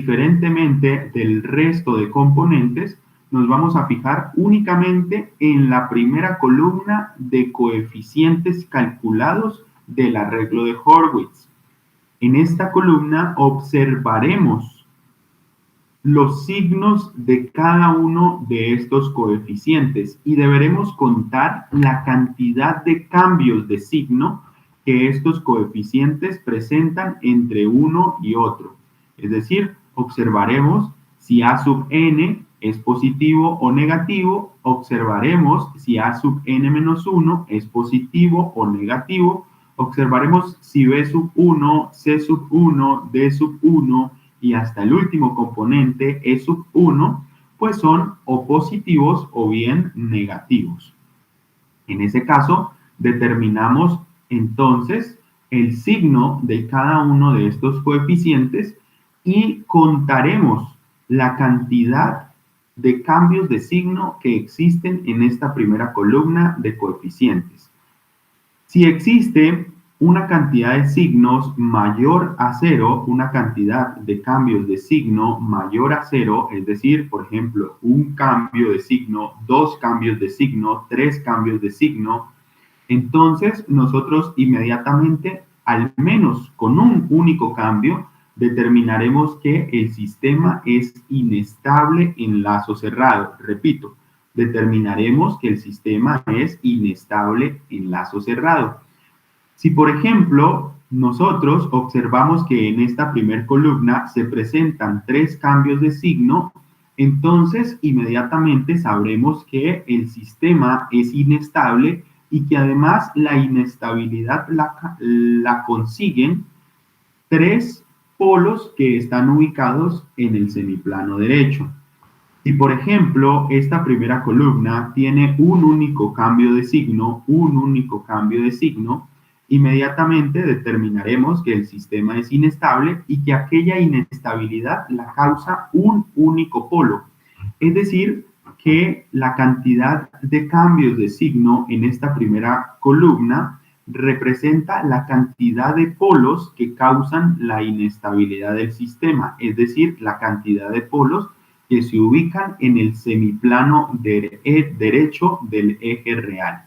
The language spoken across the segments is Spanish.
diferentemente del resto de componentes, nos vamos a fijar únicamente en la primera columna de coeficientes calculados del arreglo de Horwitz. En esta columna observaremos los signos de cada uno de estos coeficientes y deberemos contar la cantidad de cambios de signo que estos coeficientes presentan entre uno y otro. Es decir, observaremos si A sub n es positivo o negativo, observaremos si A sub n menos 1 es positivo o negativo, observaremos si B sub 1, C sub 1, D sub 1 y hasta el último componente, E sub 1, pues son o positivos o bien negativos. En ese caso, determinamos entonces el signo de cada uno de estos coeficientes y contaremos la cantidad de cambios de signo que existen en esta primera columna de coeficientes. Si existe una cantidad de signos mayor a 0, una cantidad de cambios de signo mayor a 0, es decir, por ejemplo, un cambio de signo, 2 cambios de signo, 3 cambios de signo, entonces nosotros inmediatamente, al menos con un único cambio, determinaremos que el sistema es inestable en lazo cerrado. Repito, determinaremos que el sistema es inestable en lazo cerrado. Si, por ejemplo, nosotros observamos que en esta primera columna se presentan 3 cambios de signo, entonces inmediatamente sabremos que el sistema es inestable y que además la inestabilidad la consiguen 3 polos que están ubicados en el semiplano derecho. Si, por ejemplo, esta primera columna tiene un único cambio de signo, inmediatamente determinaremos que el sistema es inestable y que aquella inestabilidad la causa un único polo. Es decir, que la cantidad de cambios de signo en esta primera columna representa la cantidad de polos que causan la inestabilidad del sistema, es decir, la cantidad de polos que se ubican en el semiplano derecho del eje real.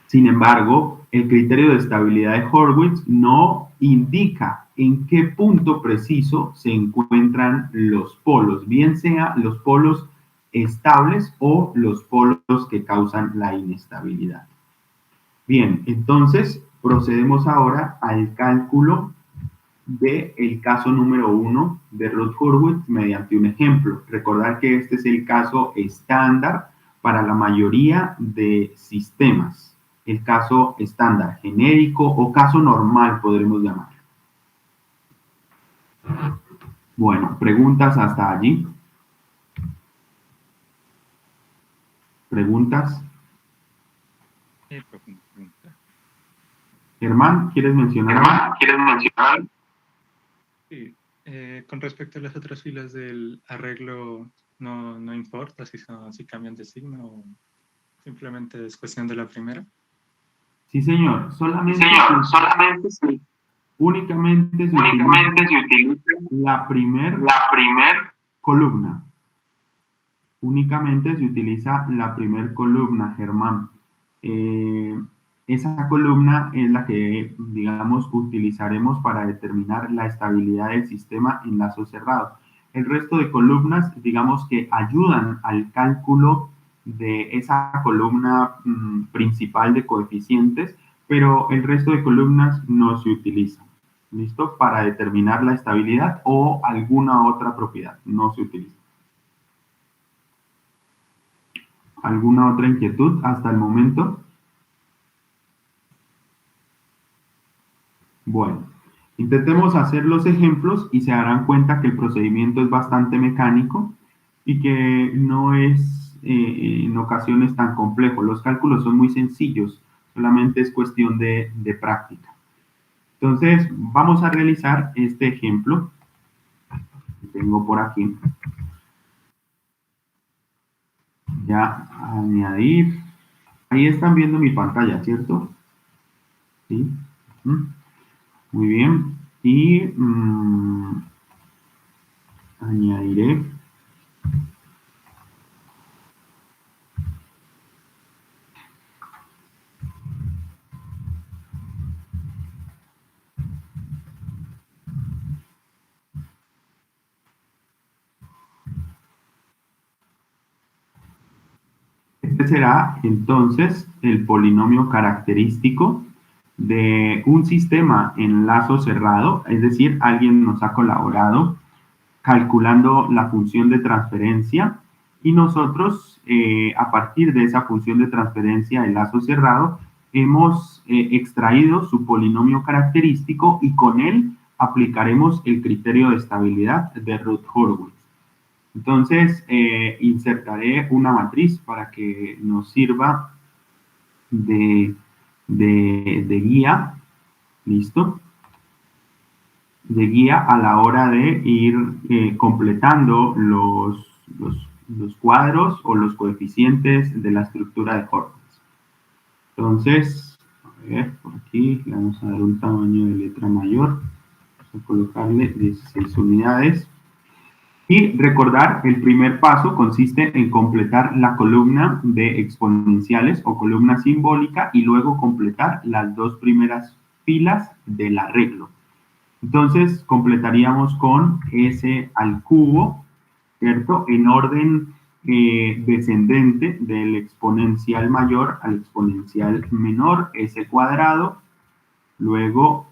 Sin embargo, el criterio de estabilidad de Horwitz no indica en qué punto preciso se encuentran los polos, bien sea los polos estables o los polos que causan la inestabilidad. Bien, entonces procedemos ahora al cálculo del caso número 1 de Routh-Hurwitz mediante un ejemplo. Recordar que este es el caso estándar para la mayoría de sistemas. El caso estándar genérico o caso normal podremos llamarlo. Bueno, preguntas hasta allí. ¿Preguntas? Germán, ¿quieres mencionar? Sí, con respecto a las otras filas del arreglo, no importa si cambian de signo o simplemente es cuestión de la primera. Sí, señor. Solamente sí. Únicamente se utiliza la primer columna. Únicamente se utiliza la primer columna, Germán. Esa columna es la que, digamos, utilizaremos para determinar la estabilidad del sistema en lazo cerrado. El resto de columnas, digamos que ayudan al cálculo de esa columna principal de coeficientes, pero el resto de columnas no se utilizan. ¿Listo? Para determinar la estabilidad o alguna otra propiedad, no se utiliza. ¿Alguna otra inquietud hasta el momento? Bueno, intentemos hacer los ejemplos y se darán cuenta que el procedimiento es bastante mecánico y que no es en ocasiones tan complejo. Los cálculos son muy sencillos, solamente es cuestión de práctica. Entonces, vamos a realizar este ejemplo que tengo por aquí. Ya, añadir. Ahí están viendo mi pantalla, ¿cierto? Sí. Muy bien. Y añadiré este será entonces el polinomio característico de un sistema en lazo cerrado, es decir, alguien nos ha colaborado calculando la función de transferencia y nosotros a partir de esa función de transferencia de lazo cerrado hemos extraído su polinomio característico y con él aplicaremos el criterio de estabilidad de Routh-Hurwitz. Entonces, insertaré una matriz para que nos sirva de guía, ¿listo? De guía a la hora de ir completando los cuadros o los coeficientes de la estructura de Hurwitz. Entonces, a ver, por aquí le vamos a dar un tamaño de letra mayor. Vamos a colocarle 16 unidades. Y recordar, el primer paso consiste en completar la columna de exponenciales o columna simbólica y luego completar las dos primeras filas del arreglo. Entonces, completaríamos con S al cubo, ¿cierto? En orden descendente del exponencial mayor al exponencial menor, S cuadrado, luego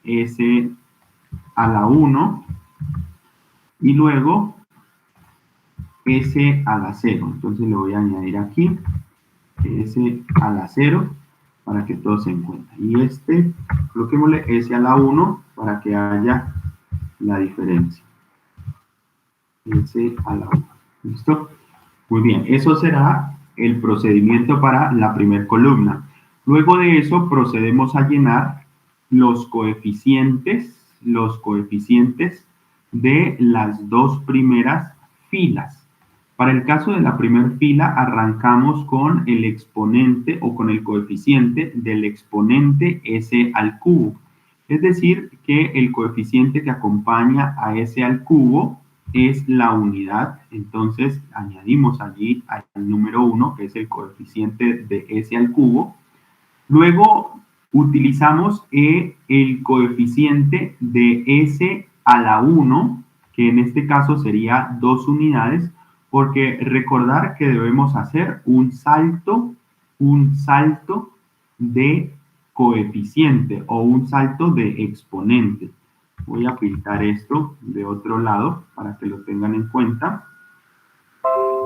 S a la 1, y luego S a la 0. Entonces le voy a añadir aquí S a la 0 para que todo se encuentre. Y este, coloquémosle S a la 1 para que haya la diferencia. S a la 1. ¿Listo? Muy bien, eso será el procedimiento para la primera columna. Luego de eso procedemos a llenar los coeficientes de las dos primeras filas. Para el caso de la primera fila, arrancamos con el exponente o con el coeficiente del exponente S al cubo. Es decir, que el coeficiente que acompaña a S al cubo es la unidad. Entonces, añadimos allí al número 1, que es el coeficiente de S al cubo. Luego, utilizamos el coeficiente de S a la 1, que en este caso sería 2 unidades, porque recordar que debemos hacer un salto de coeficiente o un salto de exponente. Voy a pintar esto de otro lado para que lo tengan en cuenta.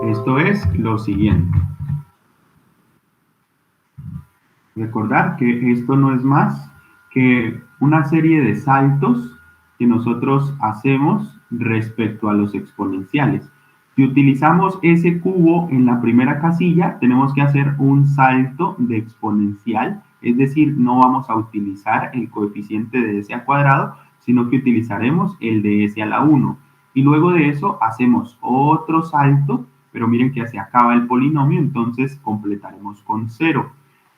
Esto es lo siguiente. Recordar que esto no es más que una serie de saltos que nosotros hacemos respecto a los exponenciales. Si utilizamos ese cubo en la primera casilla, tenemos que hacer un salto de exponencial, es decir, no vamos a utilizar el coeficiente de S al cuadrado, sino que utilizaremos el de S a la 1. Y luego de eso hacemos otro salto, pero miren que se acaba el polinomio, entonces completaremos con 0.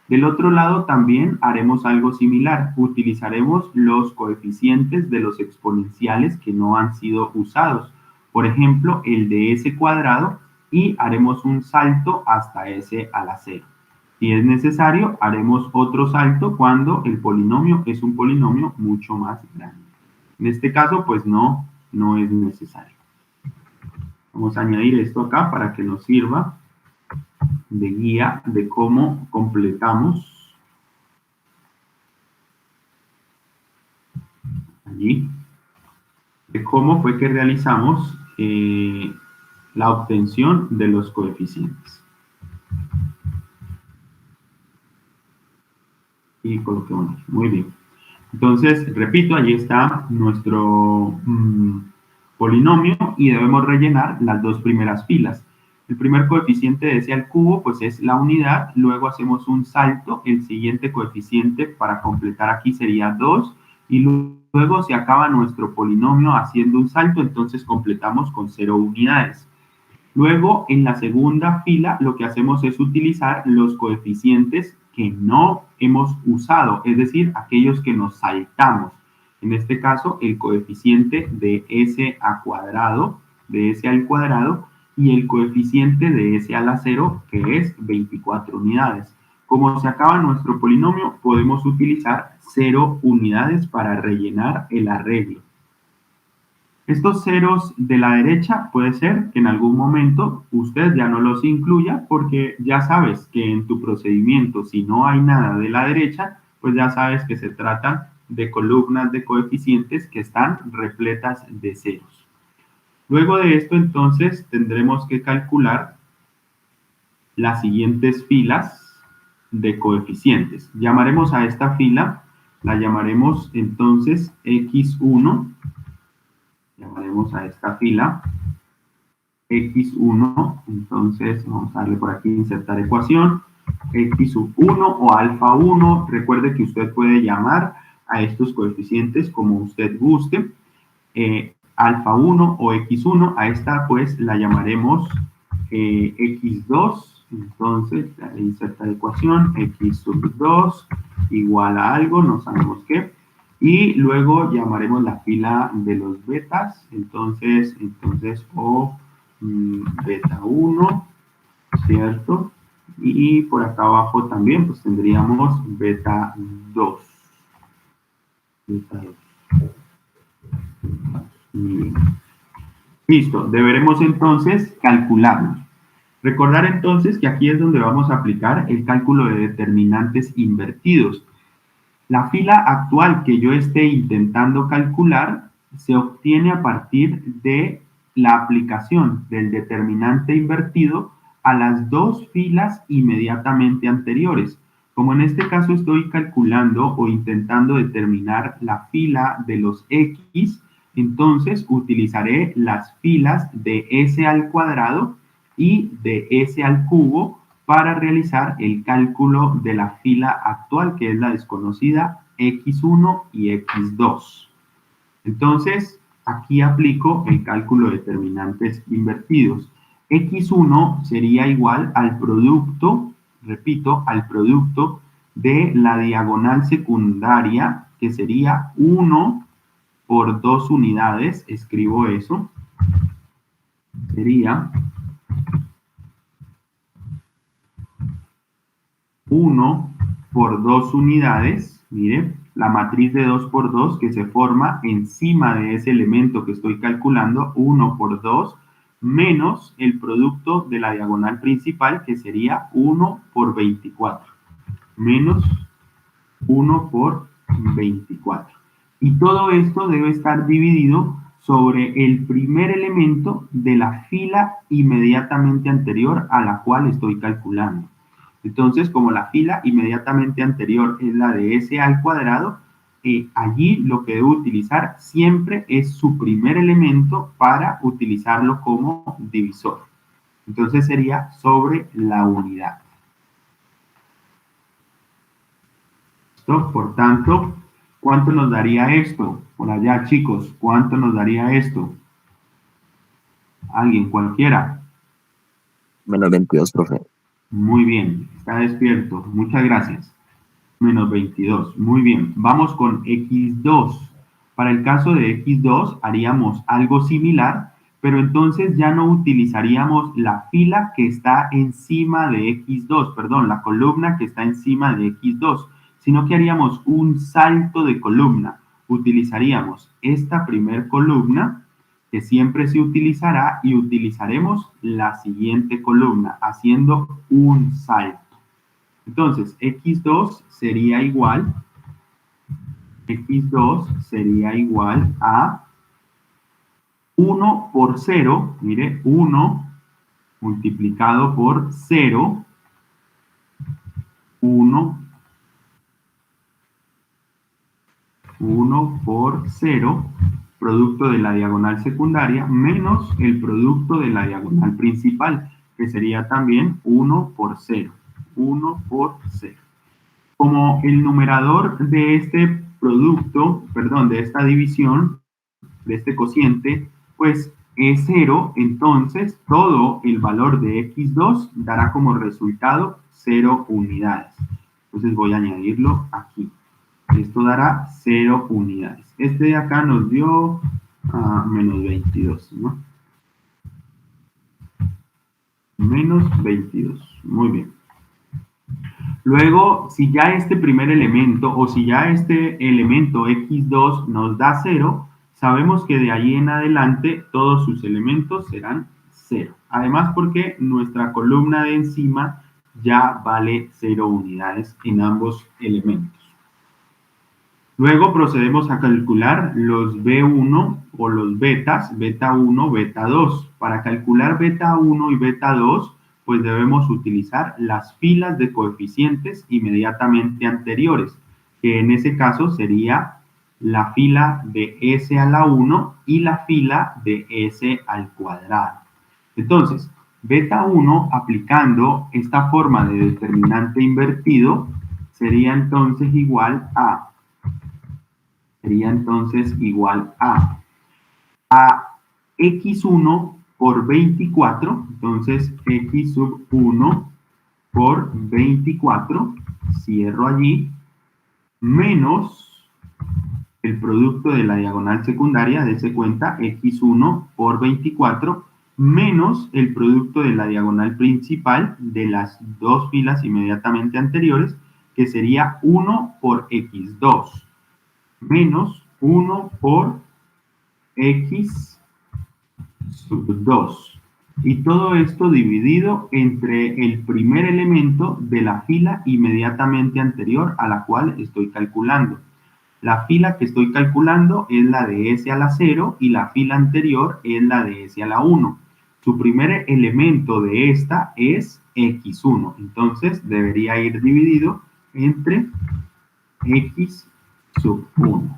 Del otro lado también haremos algo similar. Utilizaremos los coeficientes de los exponenciales que no han sido usados. Por ejemplo, el de S cuadrado y haremos un salto hasta S a la 0. Si es necesario, haremos otro salto cuando el polinomio es un polinomio mucho más grande. En este caso, pues no es necesario. Vamos a añadir esto acá para que nos sirva de guía de cómo completamos allí, de cómo fue que realizamos la obtención de los coeficientes. Y coloquemos aquí. Muy bien. Entonces, repito, allí está nuestro polinomio y debemos rellenar las dos primeras filas. El primer coeficiente de S al cubo, pues es la unidad, luego hacemos un salto, el siguiente coeficiente para completar aquí sería 2, y luego se acaba nuestro polinomio haciendo un salto, entonces completamos con 0 unidades. Luego, en la segunda fila, lo que hacemos es utilizar los coeficientes que no hemos usado, es decir, aquellos que nos saltamos. En este caso, el coeficiente de s a cuadrado, de s al cuadrado, y el coeficiente de s a la 0, que es 24 unidades. Como se acaba nuestro polinomio, podemos utilizar 0 unidades para rellenar el arreglo. Estos ceros de la derecha puede ser que en algún momento usted ya no los incluya porque ya sabes que en tu procedimiento, si no hay nada de la derecha, pues ya sabes que se tratan de columnas de coeficientes que están repletas de ceros. Luego de esto, entonces, tendremos que calcular las siguientes filas de coeficientes. Llamaremos a esta fila, la llamaremos entonces X1, llamaremos a esta fila X1, entonces vamos a darle por aquí insertar ecuación, X1 o alfa 1, recuerde que usted puede llamar a estos coeficientes como usted guste, alfa 1 o X1, a esta pues la llamaremos X2, entonces insertar ecuación, X2 igual a algo, no sabemos qué, y luego llamaremos la fila de los betas, entonces o beta 1, ¿cierto? Y por acá abajo también pues tendríamos beta 2. Beta 2. Bien. Listo, deberemos entonces calcularlos. Recordar entonces que aquí es donde vamos a aplicar el cálculo de determinantes invertidos. La fila actual que yo esté intentando calcular se obtiene a partir de la aplicación del determinante invertido a las dos filas inmediatamente anteriores. Como en este caso estoy calculando o intentando determinar la fila de los X, entonces utilizaré las filas de S al cuadrado y de S al cubo para realizar el cálculo de la fila actual, que es la desconocida X1 y X2. Entonces, aquí aplico el cálculo de determinantes invertidos. X1 sería igual al producto, repito, al producto de la diagonal secundaria, que sería 1 por 2 unidades, escribo eso, sería 1 por 2 unidades, mire, la matriz de 2 por 2 que se forma encima de ese elemento que estoy calculando, 1 por 2, menos el producto de la diagonal principal, que sería 1 por 24, menos 1 por 24. Y todo esto debe estar dividido sobre el primer elemento de la fila inmediatamente anterior a la cual estoy calculando. Entonces, como la fila inmediatamente anterior es la de S al cuadrado, allí lo que debo utilizar siempre es su primer elemento para utilizarlo como divisor. Entonces sería sobre la unidad. ¿Listo? Por tanto, ¿cuánto nos daría esto? Por allá, chicos, ¿cuánto nos daría esto? ¿Alguien, cualquiera? Menos 22, profe. Muy bien, está despierto. Muchas gracias. Menos 22. Muy bien. Vamos con X2. Para el caso de X2 haríamos algo similar, pero entonces ya no utilizaríamos la fila que está encima de X2, perdón, la columna que está encima de X2, sino que haríamos un salto de columna. Utilizaríamos esta primer columna, que siempre se utilizará, y utilizaremos la siguiente columna, haciendo un salto. Entonces, X2 sería igual a 1 por 0, mire, 1 multiplicado por 0, 1 por 0, producto de la diagonal secundaria, menos el producto de la diagonal principal, que sería también 1 por 0. 1 por 0. Como el numerador de este producto, perdón, de esta división, de este cociente, pues es 0, entonces todo el valor de X2 dará como resultado 0 unidades. Entonces voy a añadirlo aquí. Esto dará 0 unidades. Este de acá nos dio menos 22, ¿no? Menos 22. Muy bien. Luego, si ya este primer elemento o si ya este elemento x2 nos da 0, sabemos que de ahí en adelante todos sus elementos serán 0. Además, porque nuestra columna de encima ya vale 0 unidades en ambos elementos. Luego procedemos a calcular los B1 o los betas, beta 1, beta 2. Para calcular beta 1 y beta 2, pues debemos utilizar las filas de coeficientes inmediatamente anteriores, que en ese caso sería la fila de S a la 1 y la fila de S al cuadrado. Entonces, beta 1 aplicando esta forma de determinante invertido sería entonces igual a x1 por 24, entonces x sub 1 por 24, cierro allí, menos el producto de la diagonal secundaria, dése cuenta, x1 por 24, menos el producto de la diagonal principal de las dos filas inmediatamente anteriores, que sería 1 por x2, menos 1 por x sub 2. Y todo esto dividido entre el primer elemento de la fila inmediatamente anterior a la cual estoy calculando. La fila que estoy calculando es la de S a la 0 y la fila anterior es la de S a la 1. Su primer elemento de esta es x1. Entonces debería ir dividido entre x sub 1.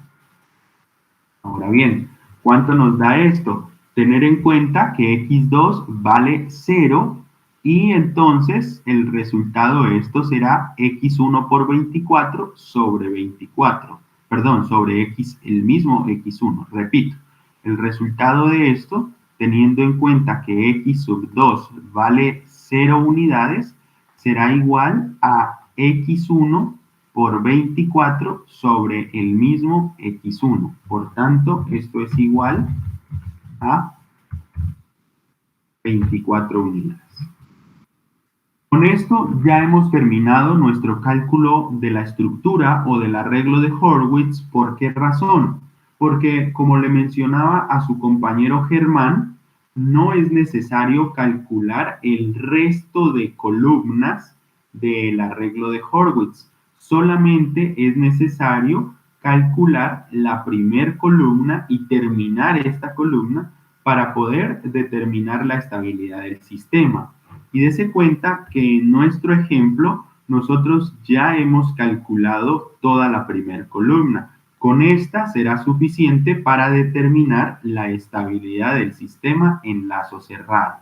Ahora bien, ¿cuánto nos da esto? Tener en cuenta que x2 vale 0 y entonces el resultado de esto será x1 por 24 sobre 24. Perdón, sobre x, el mismo x1. Repito, el resultado de esto, teniendo en cuenta que x sub 2 vale 0 unidades, será igual a x1 por 24 sobre el mismo x1. Por tanto, esto es igual a 24 unidades. Con esto ya hemos terminado nuestro cálculo de la estructura o del arreglo de Horwitz. ¿Por qué razón? Porque, como le mencionaba a su compañero Germán, no es necesario calcular el resto de columnas del arreglo de Horwitz. Solamente es necesario calcular la primer columna y terminar esta columna para poder determinar la estabilidad del sistema. Y dése cuenta que en nuestro ejemplo nosotros ya hemos calculado toda la primera columna. Con esta será suficiente para determinar la estabilidad del sistema en lazo cerrado.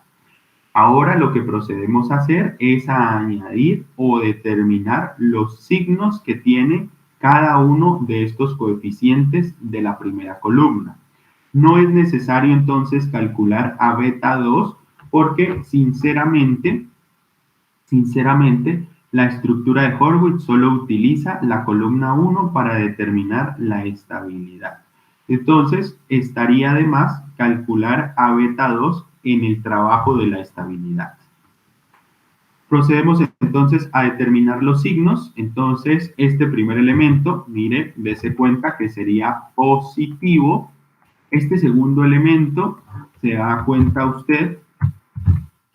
Ahora lo que procedemos a hacer es a añadir o determinar los signos que tiene cada uno de estos coeficientes de la primera columna. No es necesario entonces calcular a beta 2 porque sinceramente, la estructura de Horwitz solo utiliza la columna 1 para determinar la estabilidad. Entonces, estaría de más calcular a beta 2 en el trabajo de la estabilidad. Procedemos entonces a determinar los signos. Entonces, este primer elemento, mire, dése cuenta que sería positivo. Este segundo elemento, se da cuenta usted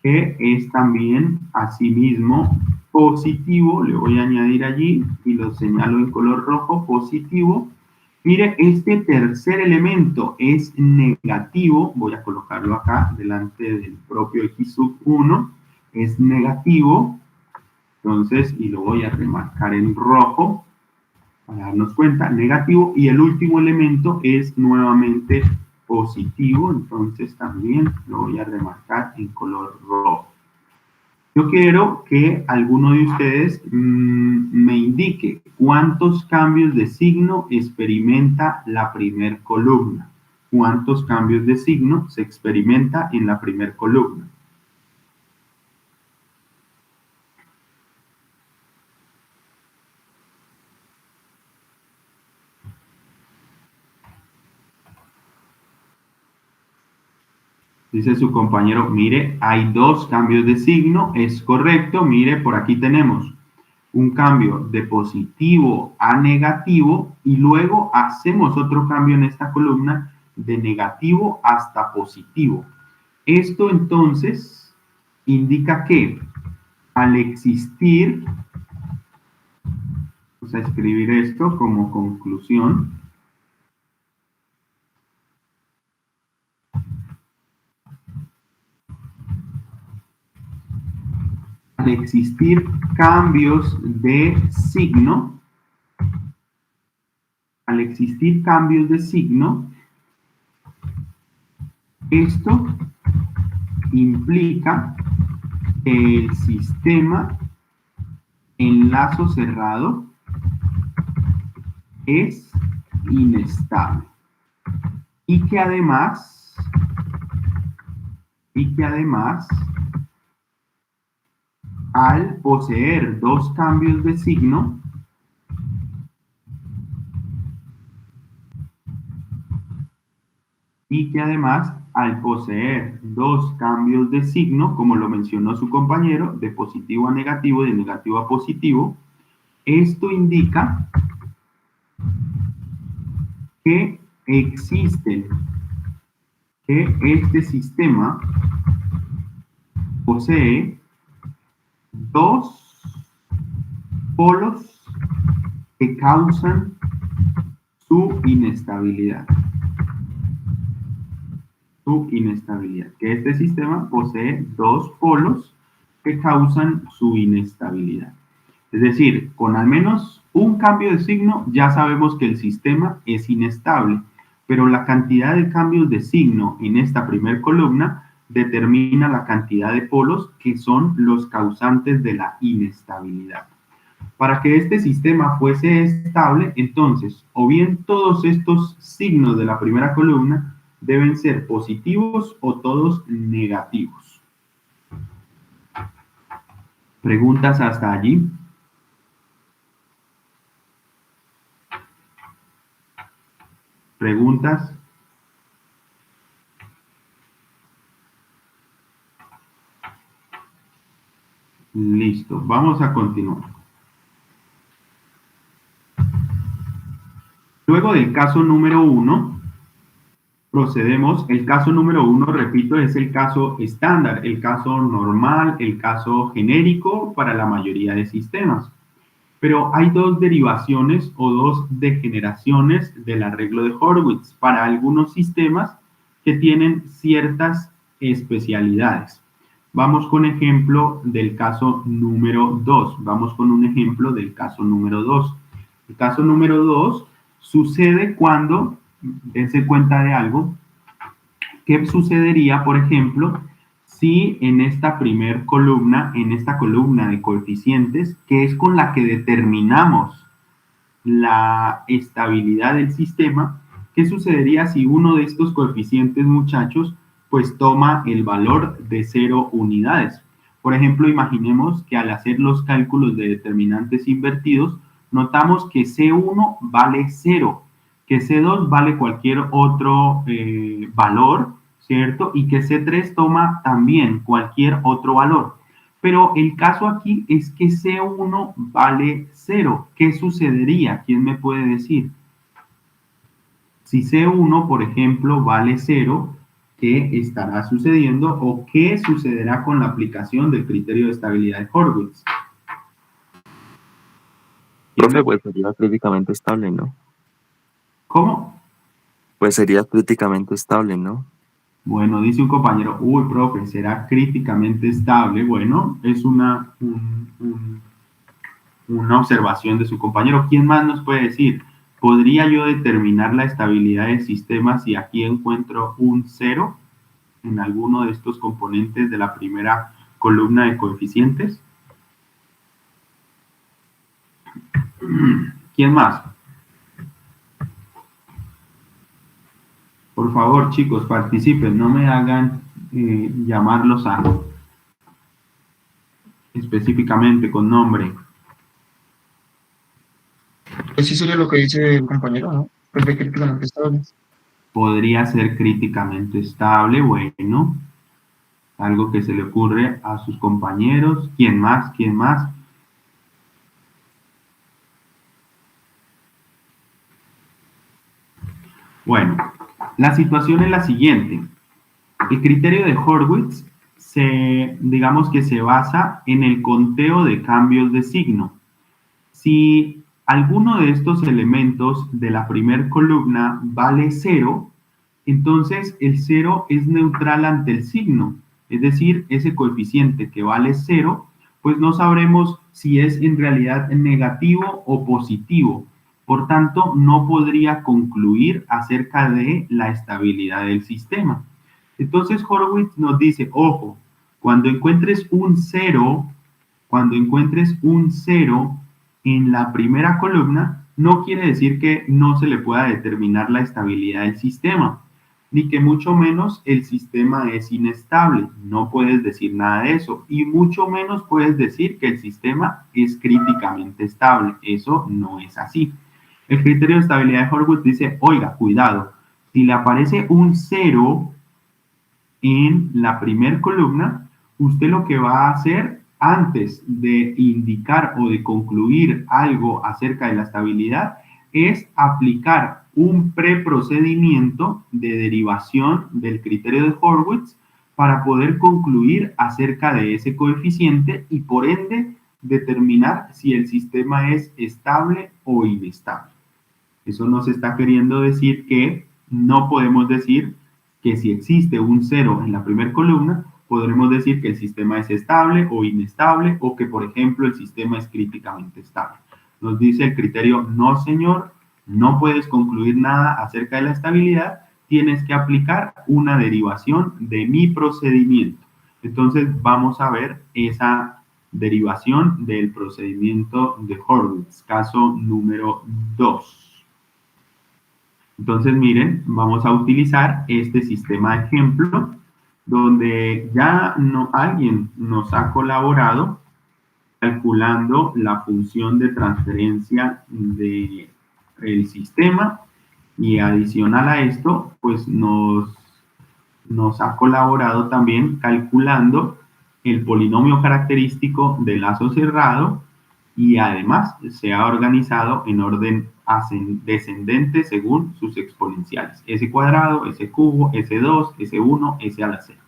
que es también asimismo positivo. Le voy a añadir allí y lo señalo en color rojo, positivo. Mire, este tercer elemento es negativo. Voy a colocarlo acá delante del propio x sub 1. Es negativo. Entonces, y lo voy a remarcar en rojo para darnos cuenta, negativo. Y el último elemento es nuevamente positivo, entonces también lo voy a remarcar en color rojo. Yo quiero que alguno de ustedes me indique cuántos cambios de signo experimenta la primer columna. ¿Cuántos cambios de signo se experimenta en la primer columna? Dice su compañero, mire, hay dos cambios de signo, es correcto, mire, por aquí tenemos un cambio de positivo a negativo y luego hacemos otro cambio en esta columna de negativo hasta positivo. Esto entonces indica que al existir, vamos a escribir esto como conclusión, al existir cambios de signo, esto implica que el sistema en lazo cerrado es inestable y que además al poseer dos cambios de signo, como lo mencionó su compañero, de positivo a negativo, de negativo a positivo, esto indica que este sistema posee dos polos que causan su inestabilidad. Que este sistema posee dos polos que causan su inestabilidad. Es decir, con al menos un cambio de signo ya sabemos que el sistema es inestable, pero la cantidad de cambios de signo en esta primera columna determina la cantidad de polos que son los causantes de la inestabilidad. Para que este sistema fuese estable, entonces, o bien todos estos signos de la primera columna deben ser positivos o todos negativos. ¿Preguntas hasta allí? ¿Preguntas? Listo, vamos a continuar. Luego del caso número 1, procedemos. El caso número 1, repito, es el caso estándar, el caso normal, el caso genérico para la mayoría de sistemas. Pero hay dos derivaciones o dos degeneraciones del arreglo de Horwitz para algunos sistemas que tienen ciertas especialidades. Vamos con ejemplo del caso número 2. El caso número 2 sucede cuando, dense cuenta de algo, ¿qué sucedería, por ejemplo, si en esta primer columna, en esta columna de coeficientes, que es con la que determinamos la estabilidad del sistema, qué sucedería si uno de estos coeficientes, muchachos, pues toma el valor de 0 unidades? Por ejemplo, imaginemos que al hacer los cálculos de determinantes invertidos, notamos que C1 vale 0, que C2 vale cualquier otro valor, ¿cierto? Y que C3 toma también cualquier otro valor. Pero el caso aquí es que C1 vale 0. ¿Qué sucedería? ¿Quién me puede decir? Si C1, por ejemplo, vale 0, ¿qué estará sucediendo o qué sucederá con la aplicación del criterio de estabilidad de Horwitz? Profe, pues sería críticamente estable, ¿no? ¿Cómo? Pues sería críticamente estable, ¿no? Bueno, dice un compañero, uy, profe, será críticamente estable. Bueno, es una observación de su compañero. ¿Quién más nos puede decir? ¿Podría yo determinar la estabilidad del sistema si aquí encuentro un 0 en alguno de estos componentes de la primera columna de coeficientes? ¿Quién más? Por favor, chicos, participen, no me hagan llamarlos a específicamente con nombre. Pues sí sería lo que dice el compañero, ¿no? Pues de críticamente estable. podría ser críticamente estable. Bueno, algo que se le ocurre a sus compañeros. ¿Quién más? ¿Quién más? Bueno, la situación es la siguiente. El criterio de Horwitz digamos que se basa en el conteo de cambios de signo. Si alguno de estos elementos de la primera columna vale 0, entonces el 0 es neutral ante el signo. Es decir, ese coeficiente que vale 0, pues no sabremos si es en realidad negativo o positivo. Por tanto, no podría concluir acerca de la estabilidad del sistema. Entonces Horwitz nos dice, ojo, cuando encuentres un 0 en la primera columna, no quiere decir que no se le pueda determinar la estabilidad del sistema, ni que mucho menos el sistema es inestable. No puedes decir nada de eso, y mucho menos puedes decir que el sistema es críticamente estable. Eso no es así. El criterio de estabilidad de Horwitz dice, oiga, cuidado, si le aparece un 0 en la primera columna, usted lo que va a hacer antes de indicar o de concluir algo acerca de la estabilidad es aplicar un preprocedimiento de derivación del criterio de Horwitz para poder concluir acerca de ese coeficiente y por ende determinar si el sistema es estable o inestable. Eso nos está queriendo decir que no podemos decir que si existe un 0 en la primera columna, podremos decir que el sistema es estable o inestable, o que, por ejemplo, el sistema es críticamente estable. Nos dice el criterio, no señor, no puedes concluir nada acerca de la estabilidad, tienes que aplicar una derivación de mi procedimiento. Entonces vamos a ver esa derivación del procedimiento de Horwitz, caso número 2. Entonces, miren, vamos a utilizar este sistema de ejemplo donde ya alguien nos ha colaborado calculando la función de transferencia del sistema y adicional a esto, pues nos ha colaborado también calculando el polinomio característico del lazo cerrado y además se ha organizado en orden descendente según sus exponenciales. S cuadrado, S cubo, S2, S1, S a la 0.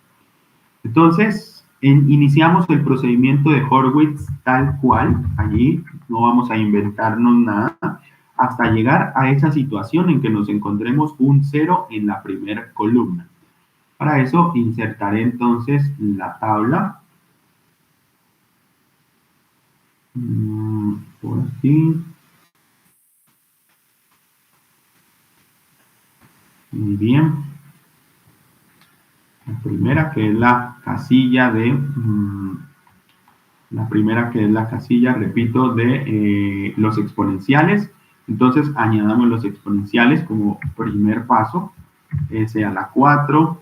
Entonces, iniciamos el procedimiento de Horwitz tal cual. Allí no vamos a inventarnos nada hasta llegar a esa situación en que nos encontremos un 0 en la primera columna. Para eso insertaré entonces la tabla. Por aquí. Muy bien. La primera que es la casilla repito, de los exponenciales. Entonces añadamos los exponenciales como primer paso. S a la 4,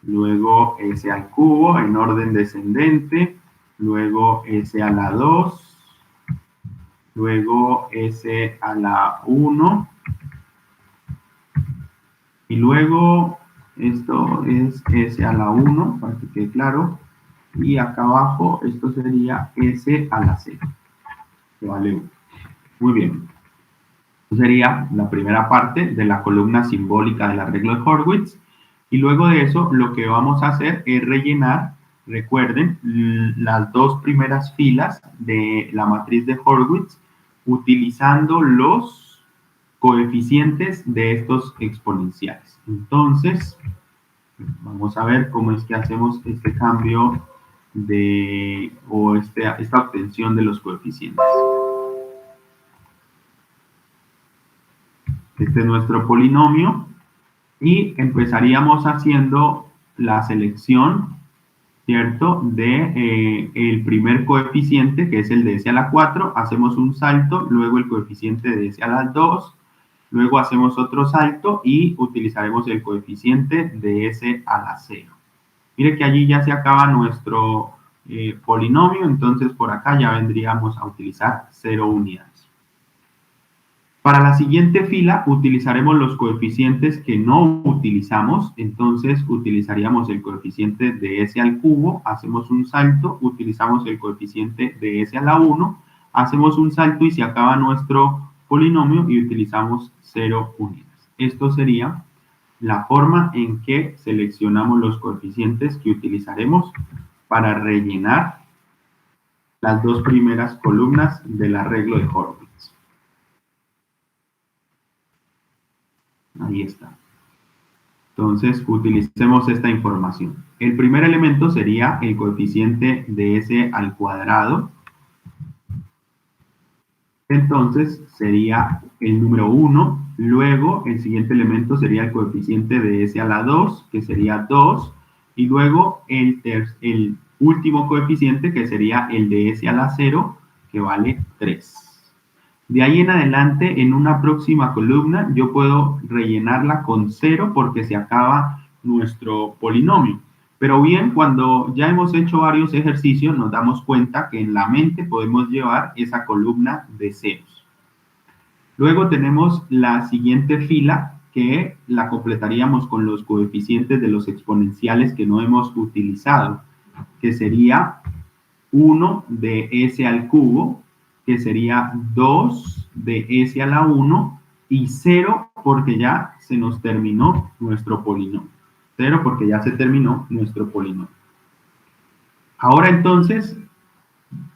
luego S al cubo en orden descendente, luego S a la 2, luego S a la 1, y luego esto es S a la 1, para que quede claro, y acá abajo esto sería S a la 0, que vale 1. Muy bien. Esto sería la primera parte de la columna simbólica del arreglo de Horwitz, y luego de eso lo que vamos a hacer es rellenar, recuerden, las dos primeras filas de la matriz de Horwitz utilizando los coeficientes de estos exponenciales. Entonces, vamos a ver cómo es que hacemos este cambio esta obtención de los coeficientes. Este es nuestro polinomio y empezaríamos haciendo la selección, ¿cierto?, de el primer coeficiente, que es el de S a la 4, hacemos un salto, luego el coeficiente de S a la 2, luego hacemos otro salto y utilizaremos el coeficiente de S a la 0. Mire que allí ya se acaba nuestro polinomio, entonces por acá ya vendríamos a utilizar 0 unidades. Para la siguiente fila utilizaremos los coeficientes que no utilizamos, entonces utilizaríamos el coeficiente de s al cubo, hacemos un salto, utilizamos el coeficiente de s a la 1, hacemos un salto y se acaba nuestro polinomio y utilizamos 0 unidades. Esto sería la forma en que seleccionamos los coeficientes que utilizaremos para rellenar las dos primeras columnas del arreglo de Horowitz. Ahí está. Entonces, utilicemos esta información. El primer elemento sería el coeficiente de s al cuadrado. Entonces, sería el número 1. Luego, el siguiente elemento sería el coeficiente de s a la 2, que sería 2. Y luego, el último coeficiente, que sería el de s a la 0, que vale 3. De ahí en adelante, en una próxima columna, yo puedo rellenarla con 0 porque se acaba nuestro polinomio. Pero bien, cuando ya hemos hecho varios ejercicios, nos damos cuenta que en la mente podemos llevar esa columna de ceros. Luego tenemos la siguiente fila, que la completaríamos con los coeficientes de los exponenciales que no hemos utilizado, que sería 1 de s al cubo, que sería 2 de s a la 1 y 0 porque ya se nos terminó nuestro polinomio. 0 porque ya se terminó nuestro polinomio. Ahora entonces,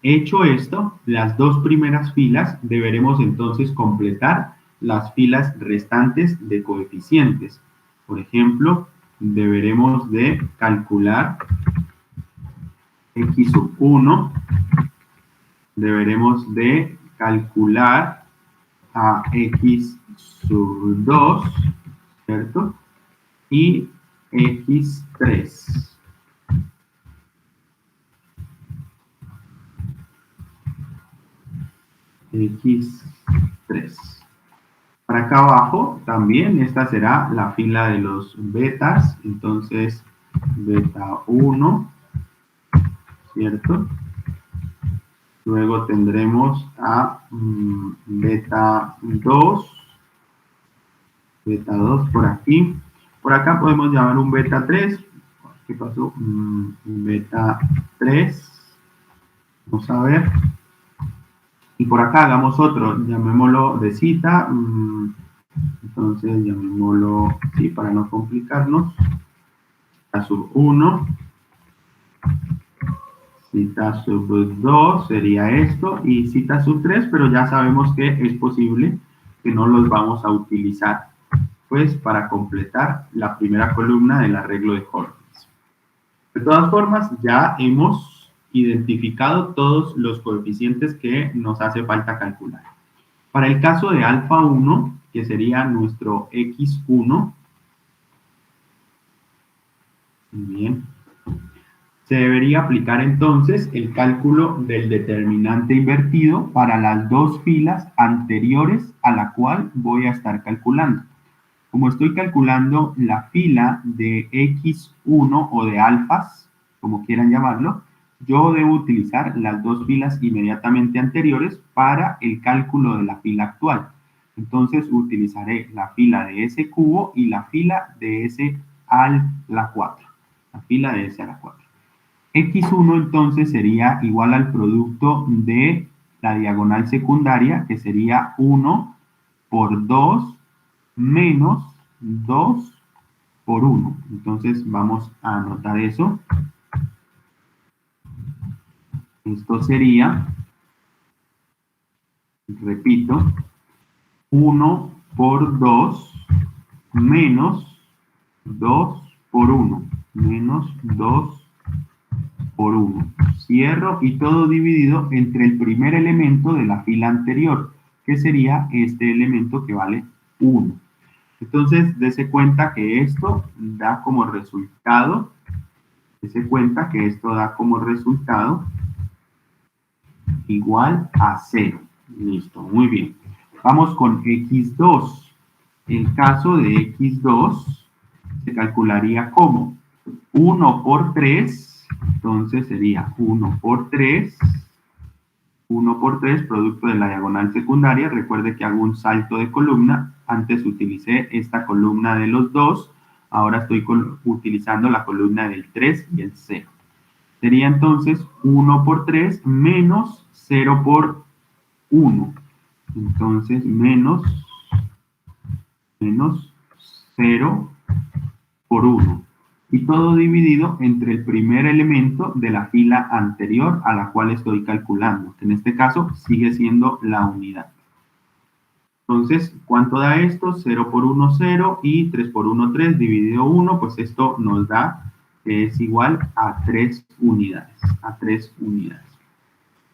hecho esto, las dos primeras filas deberemos entonces completar las filas restantes de coeficientes. Por ejemplo, deberemos de calcular x sub 1, deberemos de calcular a x sub 2, ¿cierto? Y x3. x3. Para acá abajo también esta será la fila de los betas, entonces beta 1, ¿cierto? Luego tendremos a beta 2 por aquí. Por acá podemos llamar un beta 3. ¿Qué pasó? Beta 3. Vamos a ver. Y por acá hagamos otro, llamémoslo de cita. Entonces llamémoslo, sí, para no complicarnos. Cita sub 1. Cita sub 2 sería esto. Y cita sub 3, pero ya sabemos que es posible que no los vamos a utilizar, pues, para completar la primera columna del arreglo de Horowitz. De todas formas, ya hemos identificado todos los coeficientes que nos hace falta calcular. Para el caso de alfa 1, que sería nuestro x1, bien, se debería aplicar entonces el cálculo del determinante invertido para las dos filas anteriores a la cual voy a estar calculando. Como estoy calculando la fila de x1 o de alfas, como quieran llamarlo, yo debo utilizar las dos filas inmediatamente anteriores para el cálculo de la fila actual. Entonces utilizaré la fila de s cubo y la fila de s a la 4. La fila de s a la 4. x1 entonces sería igual al producto de la diagonal secundaria, que sería 1 por 2 menos 2 por 1. Entonces vamos a anotar eso. Esto sería, repito, 1 por 2 menos 2 por 1. Menos 2 por 1. Cierro y todo dividido entre el primer elemento de la fila anterior, que sería este elemento que vale 1. Entonces, dése cuenta que esto da como resultado, igual a 0. Listo, muy bien. Vamos con x2. El caso de x2 se calcularía como 1 por 3, entonces sería 1 por 3 1 por 3, producto de la diagonal secundaria. Recuerde que hago un salto de columna. Antes utilicé esta columna de los 2. Ahora estoy utilizando la columna del 3 y el 0. Sería entonces 1 por 3 menos 0 por 1. Entonces, menos 0 por 1. Y todo dividido entre el primer elemento de la fila anterior a la cual estoy calculando, que en este caso sigue siendo la unidad. Entonces, ¿cuánto da esto? 0 por 1, 0, y 3 por 1, 3, dividido 1, pues esto nos da que es igual a 3 unidades,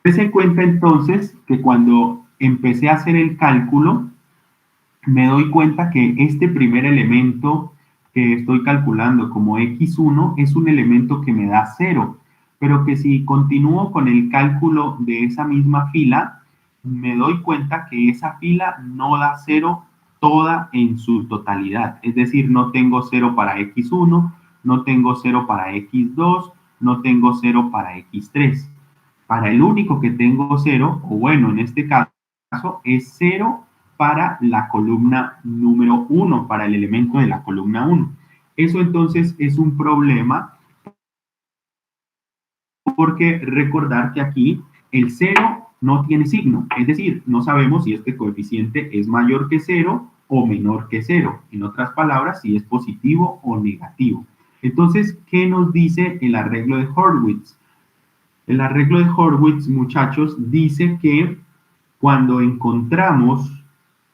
Dese cuenta entonces que cuando empecé a hacer el cálculo, me doy cuenta que este primer elemento que estoy calculando como x1 es un elemento que me da 0, pero que si continúo con el cálculo de esa misma fila, me doy cuenta que esa fila no da 0 toda en su totalidad. Es decir, no tengo 0 para x1, no tengo 0 para x2, no tengo 0 para x3. Para el único que tengo 0, o bueno, en este caso, es 0 para la columna número 1, para el elemento de la columna 1. Eso entonces es un problema porque recordar que aquí el 0 no tiene signo, es decir, no sabemos si este coeficiente es mayor que 0 o menor que 0. En otras palabras, si es positivo o negativo. Entonces, ¿qué nos dice el arreglo de Hurwitz? El arreglo de Hurwitz, muchachos, dice que cuando encontramos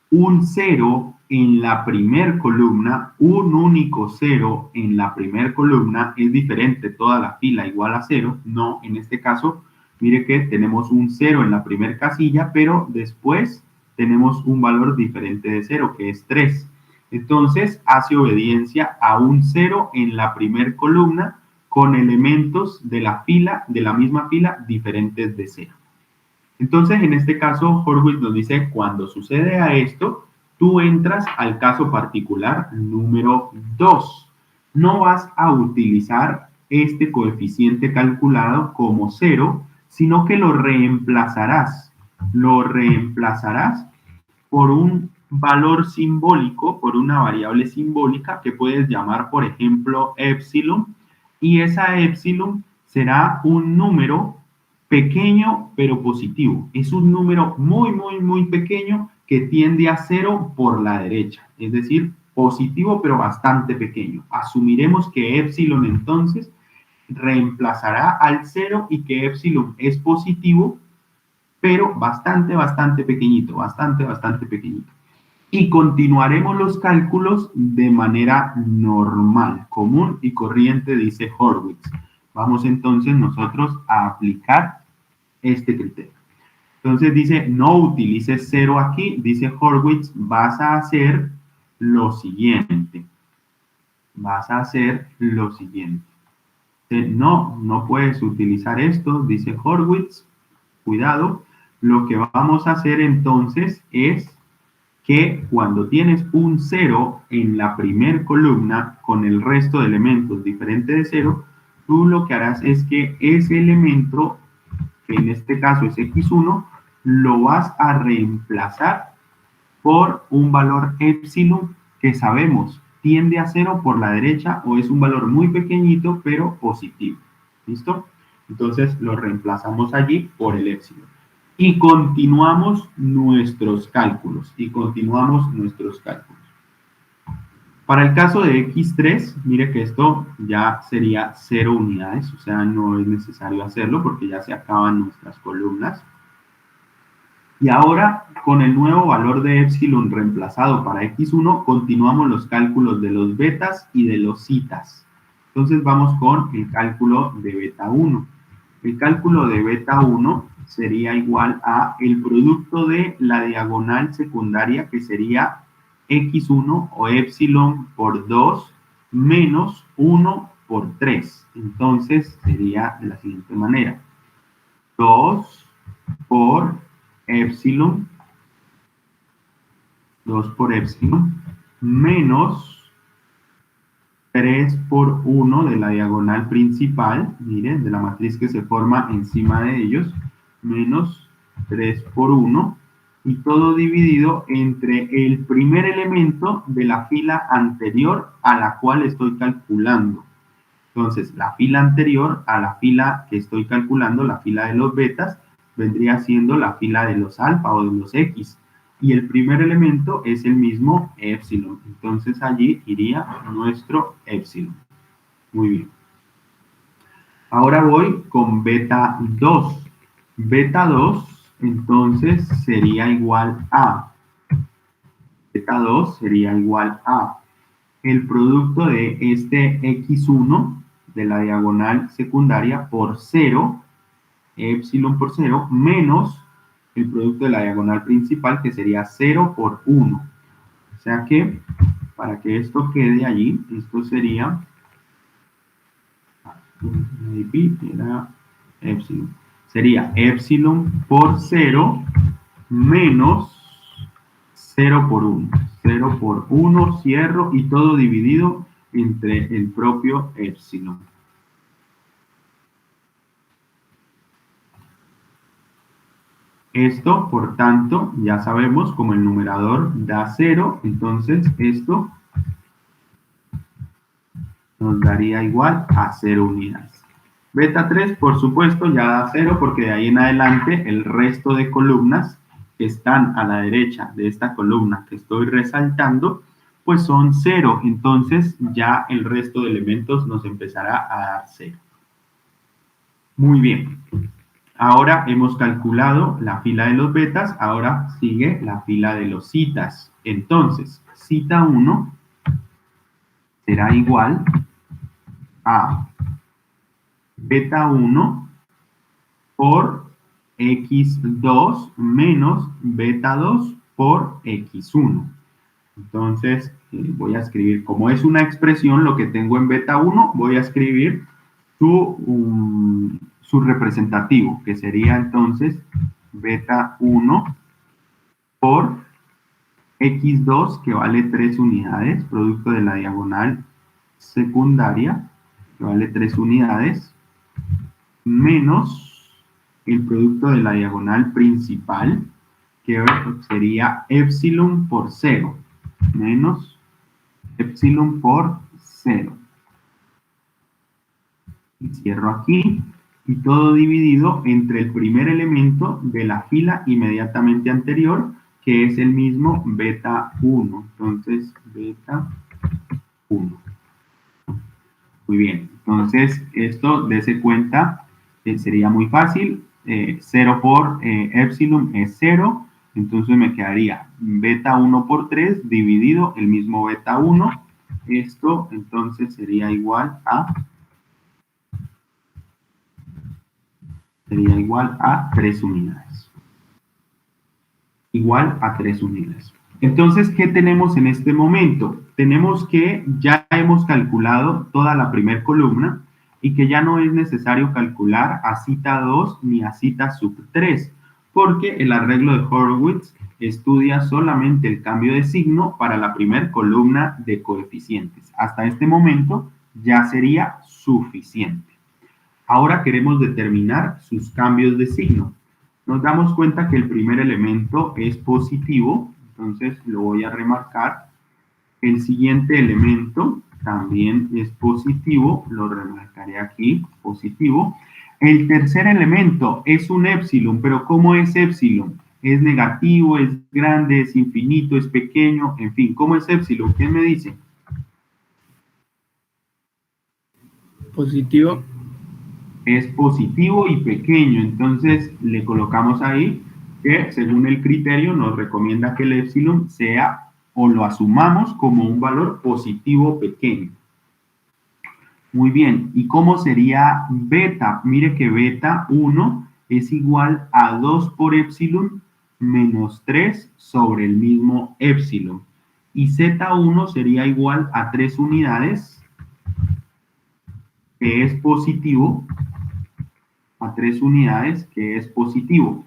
un 0 en la primer columna, un único 0 en la primer columna, es diferente toda la fila igual a 0. No, en este caso, mire que tenemos un 0 en la primera casilla, pero después tenemos un valor diferente de 0, que es 3. Entonces, hace obediencia a un 0 en la primer columna con elementos de la fila, de la misma fila, diferentes de 0. Entonces, en este caso, Hurwitz nos dice, cuando sucede a esto, tú entras al caso particular número 2. No vas a utilizar este coeficiente calculado como 0, sino que lo reemplazarás. Lo reemplazarás por un valor simbólico, por una variable simbólica que puedes llamar, por ejemplo, epsilon, y esa epsilon será un número pequeño pero positivo. Es un número muy pequeño que tiende a 0 por la derecha, es decir, positivo pero bastante pequeño. Asumiremos que epsilon entonces reemplazará al 0 y que epsilon es positivo, pero bastante pequeñito, bastante pequeñito. Y continuaremos los cálculos de manera normal, común y corriente, dice Hurwitz. Vamos entonces nosotros a aplicar este criterio. Entonces dice, no utilices 0 aquí, dice Hurwitz, vas a hacer lo siguiente. No puedes utilizar esto, dice Hurwitz, cuidado. Lo que vamos a hacer entonces es que cuando tienes un 0 en la primer columna con el resto de elementos diferente de 0, tú lo que harás es que ese elemento, que en este caso es x1, lo vas a reemplazar por un valor epsilon que sabemos tiende a 0 por la derecha o es un valor muy pequeñito pero positivo. ¿Listo? Entonces lo reemplazamos allí por el epsilon. Y continuamos nuestros cálculos. Para el caso de x3, mire que esto ya sería 0 unidades, o sea, no es necesario hacerlo porque ya se acaban nuestras columnas. Y ahora, con el nuevo valor de epsilon reemplazado para x1, continuamos los cálculos de los betas y de los citas. Entonces vamos con el cálculo de beta 1. El cálculo de beta 1 sería igual a el producto de la diagonal secundaria, que sería x1 o epsilon por 2 menos 1 por 3. Entonces sería de la siguiente manera. 2 por epsilon menos 3 por 1 de la diagonal principal, miren, de la matriz que se forma encima de ellos, menos 3 por 1, y todo dividido entre el primer elemento de la fila anterior a la cual estoy calculando. Entonces, la fila anterior a la fila que estoy calculando, la fila de los betas, vendría siendo la fila de los alfa o de los X. Y el primer elemento es el mismo épsilon. Entonces, allí iría nuestro épsilon. Muy bien. Ahora voy con beta 2. Beta 2, entonces, sería igual a. Beta 2 sería igual a el producto de este X1 de la diagonal secundaria por 0, épsilon por 0, menos el producto de la diagonal principal, que sería 0 por 1. O sea que, para que esto quede allí, esto sería, era épsilon. Sería épsilon por 0 menos 0 por 1. 0 por 1, cierro, y todo dividido entre el propio épsilon. Esto, por tanto, ya sabemos, como el numerador da 0, entonces esto nos daría igual a 0 unidades. Beta 3, por supuesto, ya da 0, porque de ahí en adelante el resto de columnas que están a la derecha de esta columna que estoy resaltando, pues son 0. Entonces ya el resto de elementos nos empezará a dar 0. Muy bien. Ahora hemos calculado la fila de los betas, ahora sigue la fila de los citas. Entonces, cita 1 será igual a beta 1 por x2 menos beta 2 por x1. Entonces, voy a escribir, como es una expresión, lo que tengo en beta 1, voy a escribir su representativo, que sería entonces beta 1 por x2, que vale 3 unidades, producto de la diagonal secundaria, que vale 3 unidades, menos el producto de la diagonal principal, que sería épsilon por 0, menos épsilon por 0. Y cierro aquí, y todo dividido entre el primer elemento de la fila inmediatamente anterior, que es el mismo beta 1. Entonces, beta 1. Muy bien, entonces esto, dése cuenta, sería muy fácil. 0 por épsilon es 0, entonces me quedaría beta 1 por 3 dividido el mismo beta 1. Esto entonces sería igual a 3 unidades. Igual a 3 unidades. Entonces, ¿qué tenemos en este momento? Tenemos que ya hemos calculado toda la primera columna y que ya no es necesario calcular a cita 2 ni a cita sub 3, porque el arreglo de Horowitz estudia solamente el cambio de signo para la primera columna de coeficientes. Hasta este momento ya sería suficiente. Ahora queremos determinar sus cambios de signo. Nos damos cuenta que el primer elemento es positivo, entonces lo voy a remarcar. El siguiente elemento también es positivo, lo remarcaré aquí, positivo. El tercer elemento es un épsilon, pero ¿cómo es épsilon? ¿Es negativo, es grande, es infinito, es pequeño? En fin, ¿cómo es épsilon? ¿Quién me dice? Positivo. Es positivo y pequeño, entonces le colocamos ahí que según el criterio nos recomienda que el épsilon sea o lo asumamos como un valor positivo pequeño. Muy bien, ¿y cómo sería beta? Mire que beta 1 es igual a 2 por épsilon menos 3 sobre el mismo épsilon. Y z1 sería igual a 3 unidades, que es positivo, a 3 unidades, que es positivo.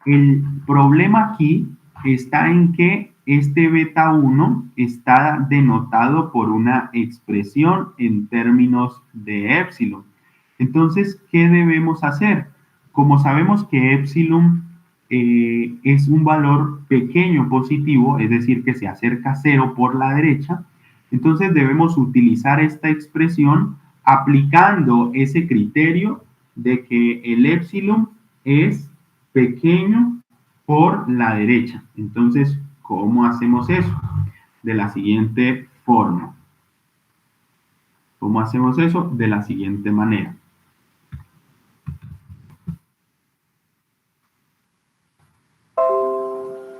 El problema aquí está en que este beta 1 está denotado por una expresión en términos de épsilon. Entonces, ¿qué debemos hacer? Como sabemos que épsilon es un valor pequeño positivo, es decir, que se acerca a 0 por la derecha, entonces debemos utilizar esta expresión aplicando ese criterio de que el épsilon es pequeño por la derecha. Entonces, ¿cómo hacemos eso? De la siguiente forma. ¿Cómo hacemos eso? De la siguiente manera.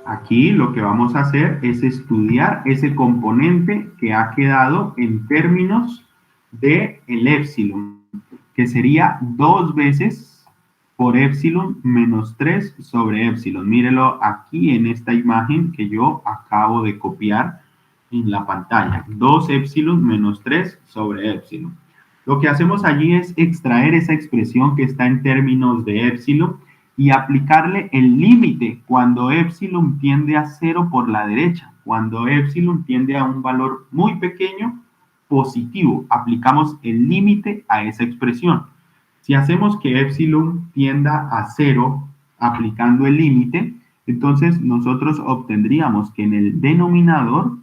Aquí lo que vamos a hacer es estudiar ese componente que ha quedado en términos de el épsilon, que sería 2 veces por épsilon menos 3 sobre épsilon. Mírelo aquí en esta imagen que yo acabo de copiar en la pantalla. 2 épsilon menos 3 sobre épsilon. Lo que hacemos allí es extraer esa expresión que está en términos de épsilon y aplicarle el límite cuando épsilon tiende a 0 por la derecha. Cuando épsilon tiende a un valor muy pequeño, positivo. Aplicamos el límite a esa expresión. Si hacemos que épsilon tienda a 0 aplicando el límite, entonces nosotros obtendríamos que en el denominador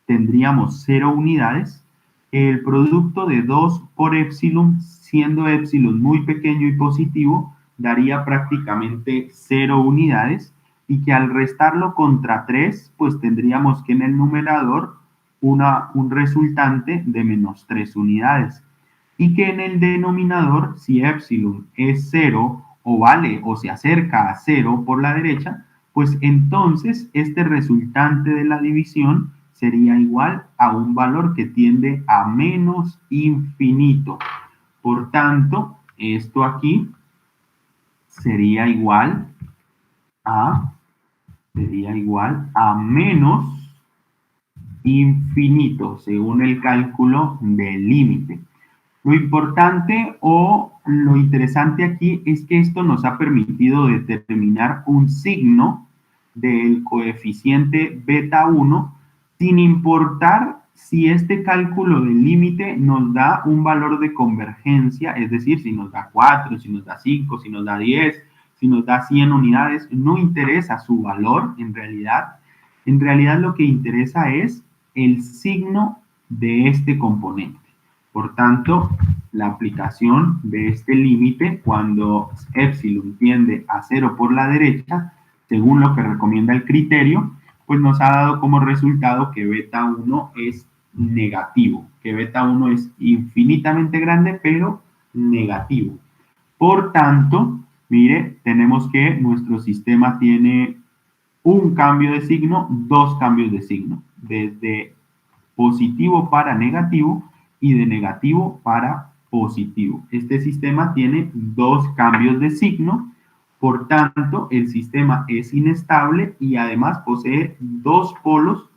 tendríamos 0 unidades. El producto de 2 por épsilon, siendo épsilon muy pequeño y positivo, daría prácticamente 0 unidades, y que al restarlo contra 3, pues tendríamos que en el numerador un resultante de menos 3 unidades. Y que en el denominador, si épsilon es 0 o vale o se acerca a 0 por la derecha, pues entonces este resultante de la división sería igual a un valor que tiende a menos infinito. Por tanto, esto aquí sería igual a menos infinito, según el cálculo del límite. Lo importante o lo interesante aquí es que esto nos ha permitido determinar un signo del coeficiente beta 1 sin importar si este cálculo del límite nos da un valor de convergencia, es decir, si nos da 4, si nos da 5, si nos da 10, si nos da 100 unidades, no interesa su valor en realidad. En realidad lo que interesa es el signo de este componente. Por tanto, la aplicación de este límite cuando épsilon tiende a 0 por la derecha, según lo que recomienda el criterio, pues nos ha dado como resultado que beta 1 es negativo, que beta 1 es infinitamente grande, pero negativo. Por tanto, mire, tenemos que nuestro sistema tiene un cambio de signo, 2 cambios de signo, desde positivo para negativo y de negativo para positivo. Este sistema tiene 2 cambios de signo, por tanto, el sistema es inestable y además posee 2 polos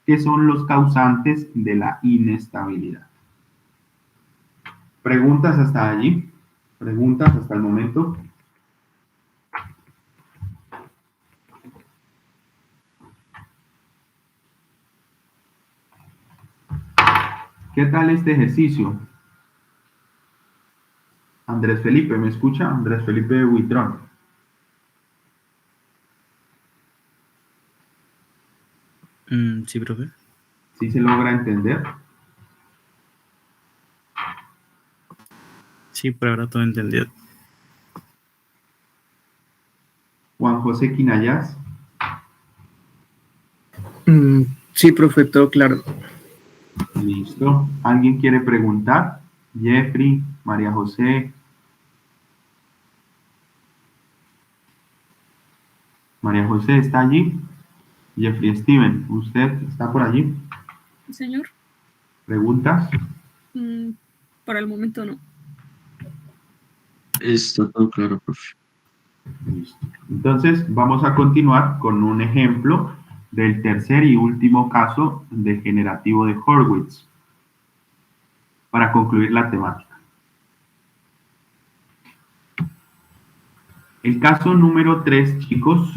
que son los causantes de la inestabilidad. ¿Preguntas hasta allí? ¿Preguntas hasta el momento? ¿Qué tal este ejercicio? Andrés Felipe, ¿me escucha? Andrés Felipe Huitrón. Sí, profe. ¿Sí se logra entender? Sí, por ahora todo entendido. Juan José Quinayas. Sí, profe, todo claro. Listo. ¿Alguien quiere preguntar? Jeffrey, María José. María José, ¿está allí? Jeffrey Steven, ¿usted está por allí? Señor. ¿Preguntas? Para el momento no. Está todo claro, profe. Listo. Entonces, vamos a continuar con un ejemplo del tercer y último caso degenerativo de Hurwitz para concluir la temática. El caso número 3, chicos.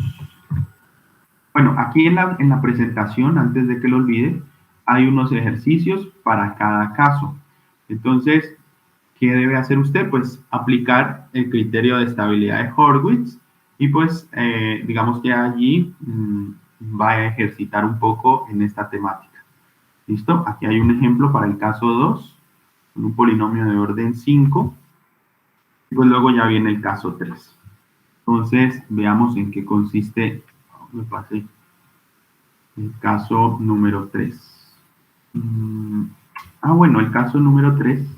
Bueno, aquí en la presentación, antes de que lo olvide, hay unos ejercicios para cada caso. Entonces, ¿qué debe hacer usted? Pues aplicar el criterio de estabilidad de Hurwitz y pues digamos que allí va a ejercitar un poco en esta temática. ¿Listo? Aquí hay un ejemplo para el caso 2, con un polinomio de orden 5, y pues luego ya viene el caso 3. Entonces, veamos en qué consiste, me pasé, el caso número 3. Bueno, el caso número 3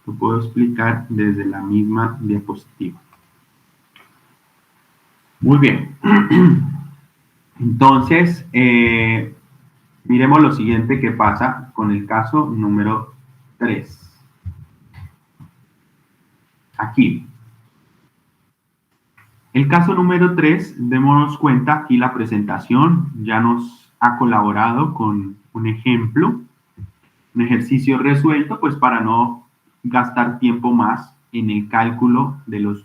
lo puedo explicar desde la misma diapositiva. Muy bien. Entonces, miremos lo siguiente que pasa con el caso número 3. Aquí. El caso número 3, démonos cuenta, aquí la presentación ya nos ha colaborado con un ejemplo, un ejercicio resuelto, pues para no gastar tiempo más en el cálculo de los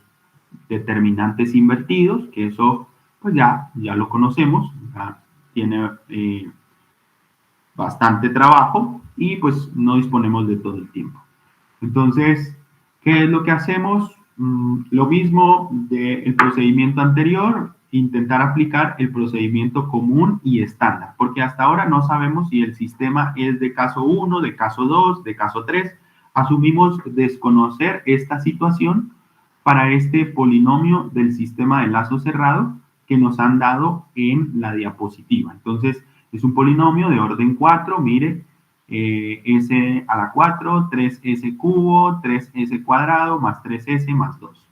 determinantes invertidos, que eso pues ya lo conocemos, ya tiene bastante trabajo y pues no disponemos de todo el tiempo. Entonces, ¿qué es lo que hacemos? Lo mismo del procedimiento anterior, intentar aplicar el procedimiento común y estándar, porque hasta ahora no sabemos si el sistema es de caso 1, de caso 2, de caso 3. Asumimos desconocer esta situación para este polinomio del sistema de lazo cerrado que nos han dado en la diapositiva. Entonces, es un polinomio de orden 4, mire, s a la 4, 3s cubo, 3s cuadrado, más 3s más 2.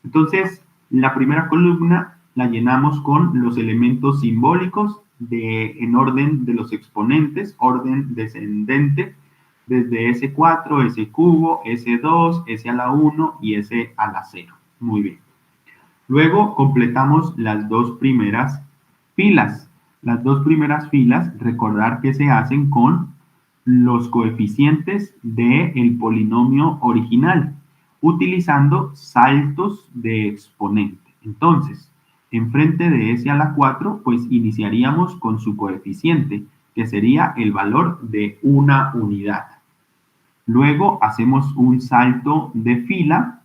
Entonces, la primera columna la llenamos con los elementos simbólicos en orden de los exponentes, orden descendente, desde S4, S cubo, S2, S a la 1 y S a la 0. Muy bien. Luego completamos las dos primeras filas. Las dos primeras filas, recordar que se hacen con los coeficientes del polinomio original, utilizando saltos de exponente. Entonces, enfrente de S a la 4, pues iniciaríamos con su coeficiente, que sería el valor de una unidad. Luego hacemos un salto de fila,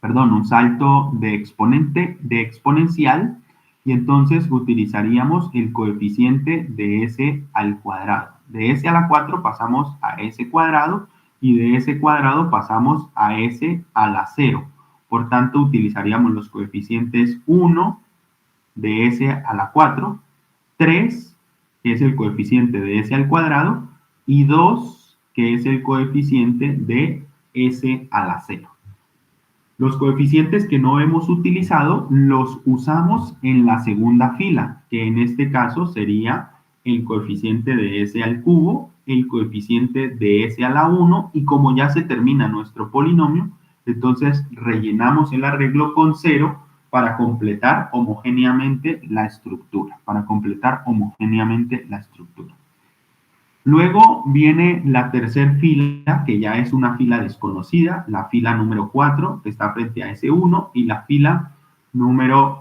un salto de exponente, de exponencial, y entonces utilizaríamos el coeficiente de S al cuadrado. De S a la 4 pasamos a S cuadrado, y de S cuadrado pasamos a S a la 0. Por tanto, utilizaríamos los coeficientes 1 de S a la 4, 3, que es el coeficiente de S al cuadrado, y 2, que es el coeficiente de S a la 0. Los coeficientes que no hemos utilizado los usamos en la segunda fila, que en este caso sería el coeficiente de S al cubo, el coeficiente de S a la 1, y como ya se termina nuestro polinomio, entonces rellenamos el arreglo con 0 para completar homogéneamente la estructura, Luego viene la tercera fila, que ya es una fila desconocida, la fila número 4, que está frente a S1, y la fila número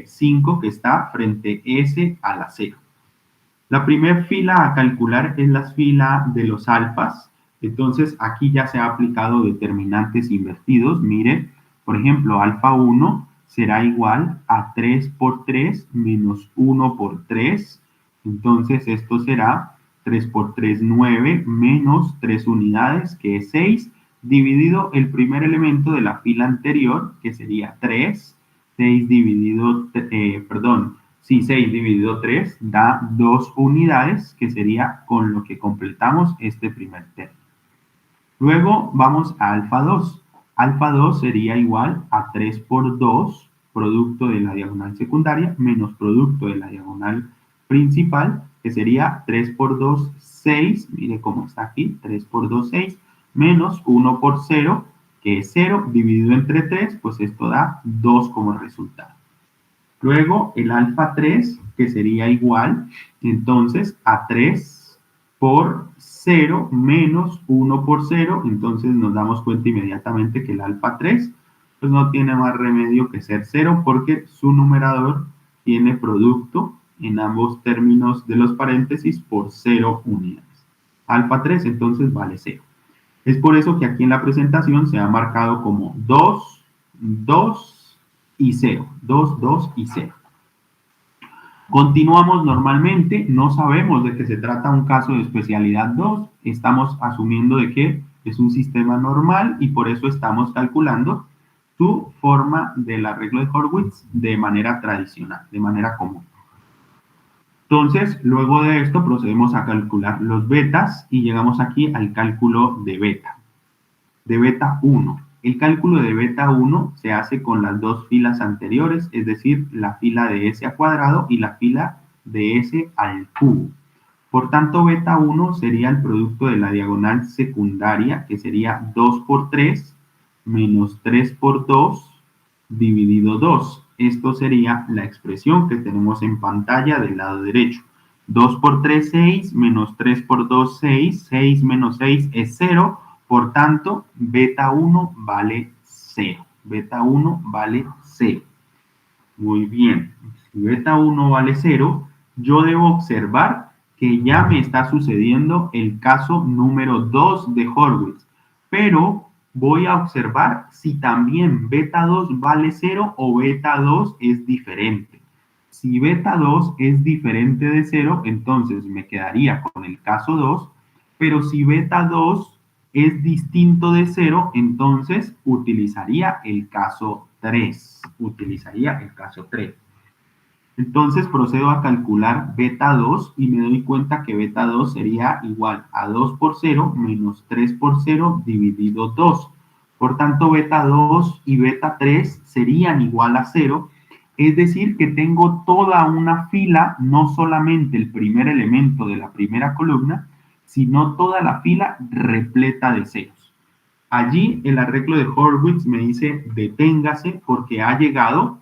5, que está frente a S a la 0. La primera fila a calcular es la fila de los alfas. Entonces, aquí ya se ha aplicado determinantes invertidos. Mire, por ejemplo, alfa 1 será igual a 3 por 3 menos 1 por 3. Entonces, esto será 3 por 3, 9, menos 3 unidades, que es 6, dividido el primer elemento de la fila anterior, que sería 3. 6 dividido 3 da 2 unidades, que sería con lo que completamos este primer término. Luego vamos a alfa 2. Alfa 2 sería igual a 3 por 2, producto de la diagonal secundaria, menos producto de la diagonal principal, que sería 3 por 2, 6, mire cómo está aquí, 3 por 2, 6, menos 1 por 0, que es 0, dividido entre 3, pues esto da 2 como resultado. Luego el alfa 3, que sería igual, entonces, a 3 por 0 menos 1 por 0, entonces nos damos cuenta inmediatamente que el alfa 3, pues no tiene más remedio que ser 0, porque su numerador tiene producto en ambos términos de los paréntesis por 0 unidades. Alfa 3 entonces vale 0. Es por eso que aquí en la presentación se ha marcado como 2, 2, y 0. 2, 2 y 0. Continuamos normalmente, no sabemos de que se trata un caso de especialidad 2, estamos asumiendo de que es un sistema normal y por eso estamos calculando su forma del arreglo de Horwitz de manera tradicional, de manera común. Entonces, luego de esto procedemos a calcular los betas y llegamos aquí al cálculo de beta 1. El cálculo de beta 1 se hace con las dos filas anteriores, es decir, la fila de s al cuadrado y la fila de s al cubo. Por tanto, beta 1 sería el producto de la diagonal secundaria, que sería 2 por 3 menos 3 por 2 dividido 2. Esto sería la expresión que tenemos en pantalla del lado derecho. 2 por 3, 6, menos 3 por 2, 6, 6 menos 6 es 0, por tanto, beta 1 vale 0. Beta 1 vale 0. Muy bien, si beta 1 vale 0, yo debo observar que ya me está sucediendo el caso número 2 de Horwitz, pero voy a observar si también beta 2 vale 0 o beta 2 es diferente. Si beta 2 es diferente de 0, entonces me quedaría con el caso 2, pero si beta 2 es distinto de 0, entonces utilizaría el caso 3. Entonces procedo a calcular beta 2 y me doy cuenta que beta 2 sería igual a 2 por 0 menos 3 por 0 dividido 2. Por tanto, beta 2 y beta 3 serían igual a 0. Es decir, que tengo toda una fila, no solamente el primer elemento de la primera columna, sino toda la fila repleta de ceros. Allí el arreglo de Horwitz me dice deténgase porque ha llegado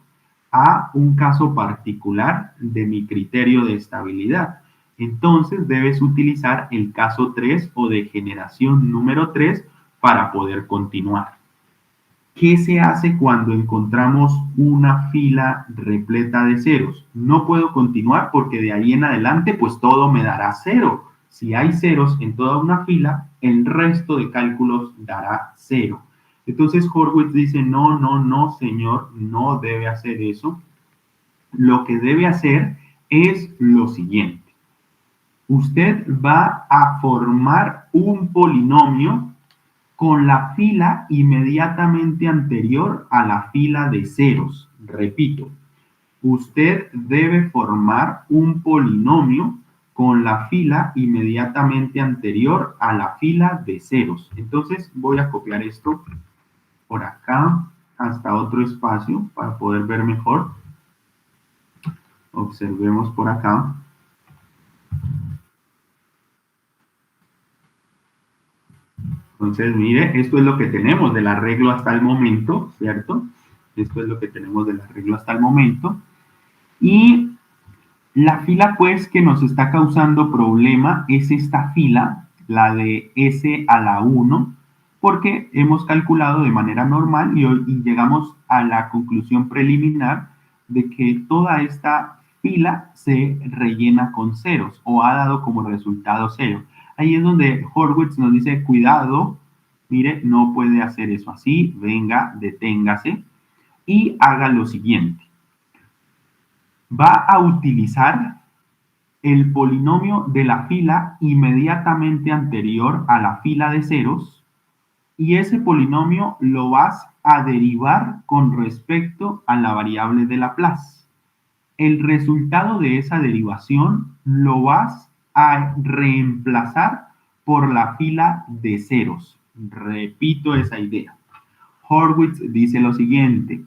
a un caso particular de mi criterio de estabilidad. Entonces debes utilizar el caso 3 o de generación número 3 para poder continuar. ¿Qué se hace cuando encontramos una fila repleta de ceros? No puedo continuar porque de ahí en adelante pues todo me dará 0. Si hay ceros en toda una fila, el resto de cálculos dará 0. Entonces Horwitz dice, no, no, no, señor, no debe hacer eso. Lo que debe hacer es lo siguiente. Usted va a formar un polinomio con la fila inmediatamente anterior a la fila de ceros. Repito, usted debe formar un polinomio con la fila inmediatamente anterior a la fila de ceros. Entonces voy a copiar esto por acá hasta otro espacio para poder ver mejor. Observemos por acá. Entonces, mire, esto es lo que tenemos del arreglo hasta el momento, ¿cierto? Esto es lo que tenemos del arreglo hasta el momento. Y la fila, pues, que nos está causando problema es esta fila, la de S a la 1, porque hemos calculado de manera normal y llegamos a la conclusión preliminar de que toda esta fila se rellena con ceros o ha dado como resultado 0. Ahí es donde Horwitz nos dice, cuidado, mire, no puede hacer eso así, venga, deténgase y haga lo siguiente. Va a utilizar el polinomio de la fila inmediatamente anterior a la fila de ceros y ese polinomio lo vas a derivar con respecto a la variable de Laplace. El resultado de esa derivación lo vas a reemplazar por la fila de ceros. Repito esa idea. Horwitz dice lo siguiente,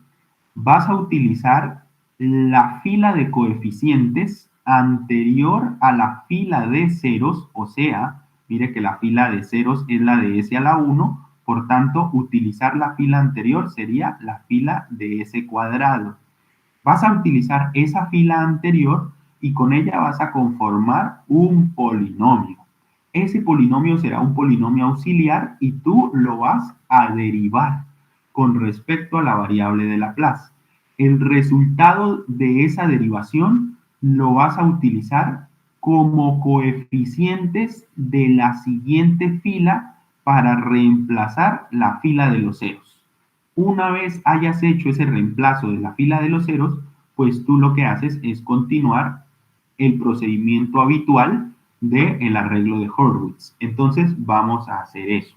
vas a utilizar la fila de coeficientes anterior a la fila de ceros, o sea, mire que la fila de ceros es la de S a la 1, por tanto, utilizar la fila anterior sería la fila de S cuadrado. Vas a utilizar esa fila anterior y con ella vas a conformar un polinomio. Ese polinomio será un polinomio auxiliar y tú lo vas a derivar con respecto a la variable de Laplace. El resultado de esa derivación lo vas a utilizar como coeficientes de la siguiente fila para reemplazar la fila de los ceros. una vez hayas hecho ese reemplazo de la fila de los ceros, pues tú lo que haces es continuar el procedimiento habitual del arreglo de Horwitz. Entonces vamos a hacer eso.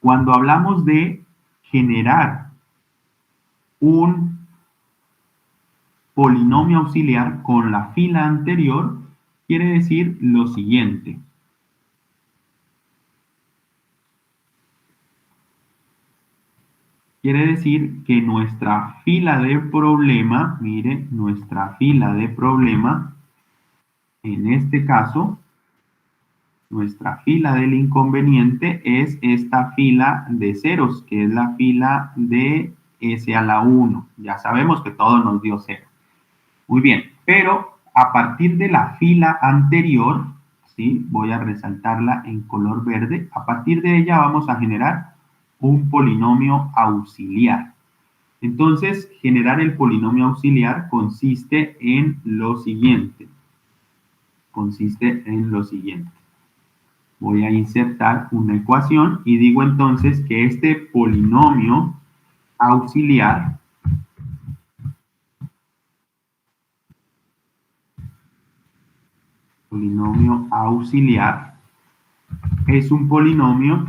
Cuando hablamos de generar un polinomio auxiliar con la fila anterior, quiere decir lo siguiente. Quiere decir que nuestra fila de problema, mire, nuestra fila de problema, en este caso, nuestra fila del inconveniente es esta fila de ceros, que es la fila de S a la 1. Ya sabemos que todo nos dio 0. Muy bien, pero a partir de la fila anterior, ¿sí? Voy a resaltarla en color verde. A partir de ella vamos a generar un polinomio auxiliar. Entonces, generar el polinomio auxiliar consiste en lo siguiente. Voy a insertar una ecuación y digo entonces que este polinomio auxiliar es un polinomio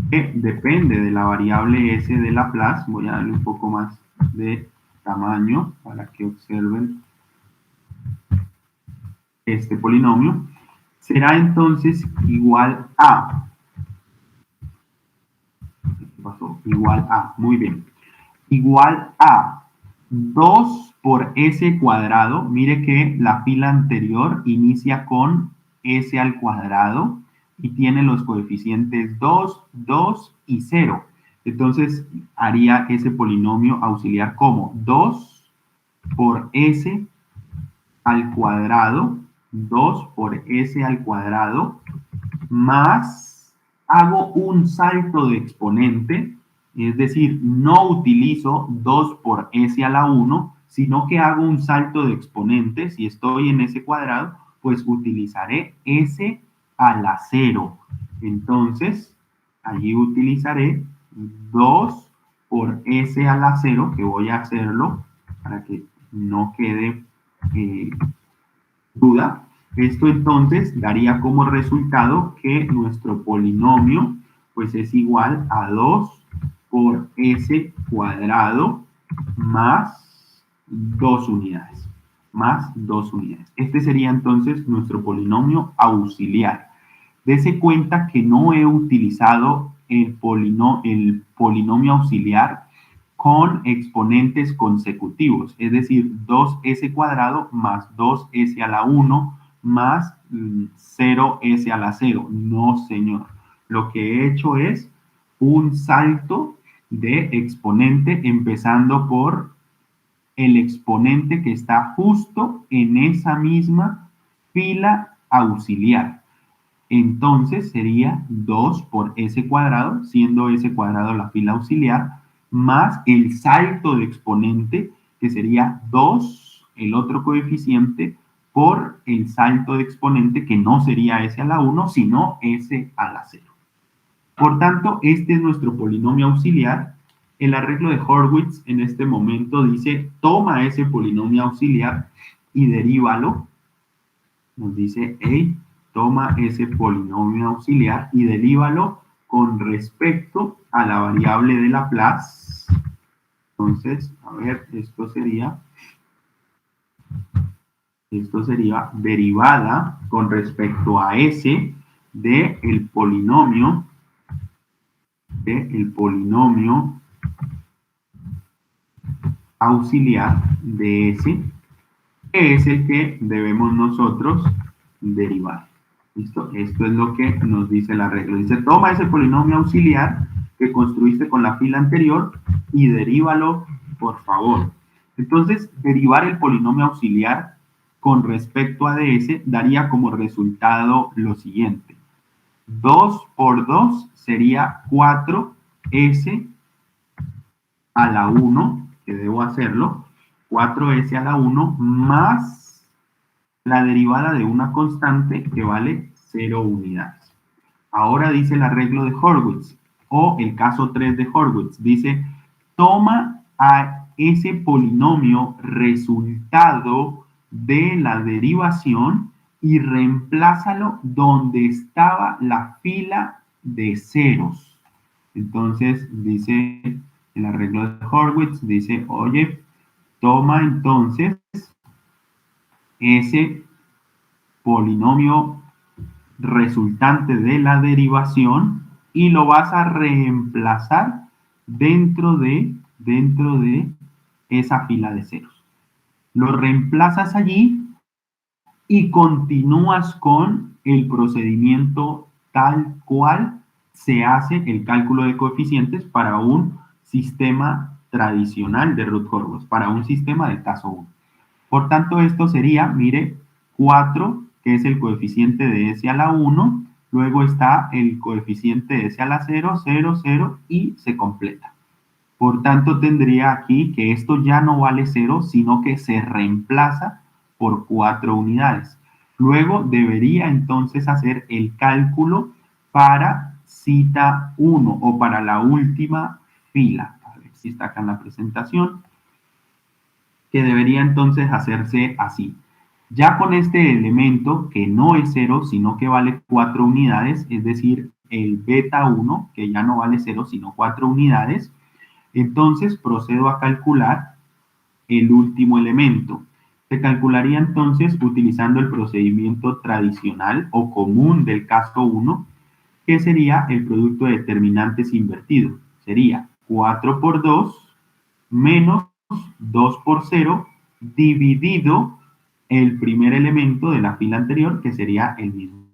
que depende de la variable s de Laplace. Voy a darle un poco más de tamaño para que observen este polinomio. Será entonces igual a. ¿Qué pasó? Igual a. Muy bien. Igual a 2 por s cuadrado. Mire que la fila anterior inicia con s al cuadrado y tiene los coeficientes 2, 2 y 0. Entonces, haría ese polinomio auxiliar como 2 por s al cuadrado, 2 por s al cuadrado, más hago un salto de exponente, es decir, no utilizo 2 por s a la 1, sino que hago un salto de exponente. Si estoy en s cuadrado, pues utilizaré s a la 0. Entonces, allí utilizaré 2 por s a la 0, que voy a hacerlo para que no quede duda. Esto entonces daría como resultado que nuestro polinomio pues es igual a 2 por s cuadrado más 2 unidades. Este sería entonces nuestro polinomio auxiliar. Dese cuenta que no he utilizado el polinomio auxiliar con exponentes consecutivos, es decir, 2s cuadrado más 2s a la 1 más 0s a la 0. No, señor. Lo que he hecho es un salto de exponente empezando por el exponente que está justo en esa misma fila auxiliar. Entonces sería 2 por s cuadrado, siendo s cuadrado la fila auxiliar, más el salto de exponente, que sería 2, el otro coeficiente, por el salto de exponente, que no sería s a la 1, sino s a la 0. Por tanto, este es nuestro polinomio auxiliar. El arreglo de Horwitz en este momento dice, toma ese polinomio auxiliar y derívalo. Nos dice, hey, toma ese polinomio auxiliar y derívalo con respecto a la variable de Laplace. Entonces, a ver, esto sería derivada con respecto a s del polinomio auxiliar de s, que es el que debemos nosotros derivar. ¿Listo? Esto es lo que nos dice el arreglo. Dice, toma ese polinomio auxiliar que construiste con la fila anterior y derívalo, por favor. Entonces, derivar el polinomio auxiliar con respecto a ds daría como resultado lo siguiente. 2 por 2 sería 4s a la 1, que debo hacerlo, 4s a la 1 más la derivada de una constante que vale 0 unidades. Ahora dice el arreglo de Horwitz, o el caso 3 de Horwitz. Dice, toma a ese polinomio resultado de la derivación y reemplázalo donde estaba la fila de ceros. Entonces, dice el arreglo de Horwitz, dice, oye, toma entonces ese polinomio resultante de la derivación y lo vas a reemplazar dentro de esa fila de ceros. Lo reemplazas allí y continúas con el procedimiento tal cual se hace el cálculo de coeficientes para un sistema tradicional de Routh-Horwitz, para un sistema del caso 1. Por tanto, esto sería, mire, 4, que es el coeficiente de S a la 1, luego está el coeficiente de S a la 0, 0, 0, y se completa. Por tanto, tendría aquí que esto ya no vale 0, sino que se reemplaza por 4 unidades. Luego debería entonces hacer el cálculo para cita 1 o para la última fila. A ver si está acá en la presentación. Que debería entonces hacerse así. Ya con este elemento que no es 0, sino que vale 4 unidades, es decir, el beta 1, que ya no vale 0, sino 4 unidades, entonces procedo a calcular el último elemento. Se calcularía entonces utilizando el procedimiento tradicional o común del caso 1, que sería el producto de determinantes invertido. Sería 4 por 2 menos 2 por 0 dividido el primer elemento de la fila anterior, que sería el mismo.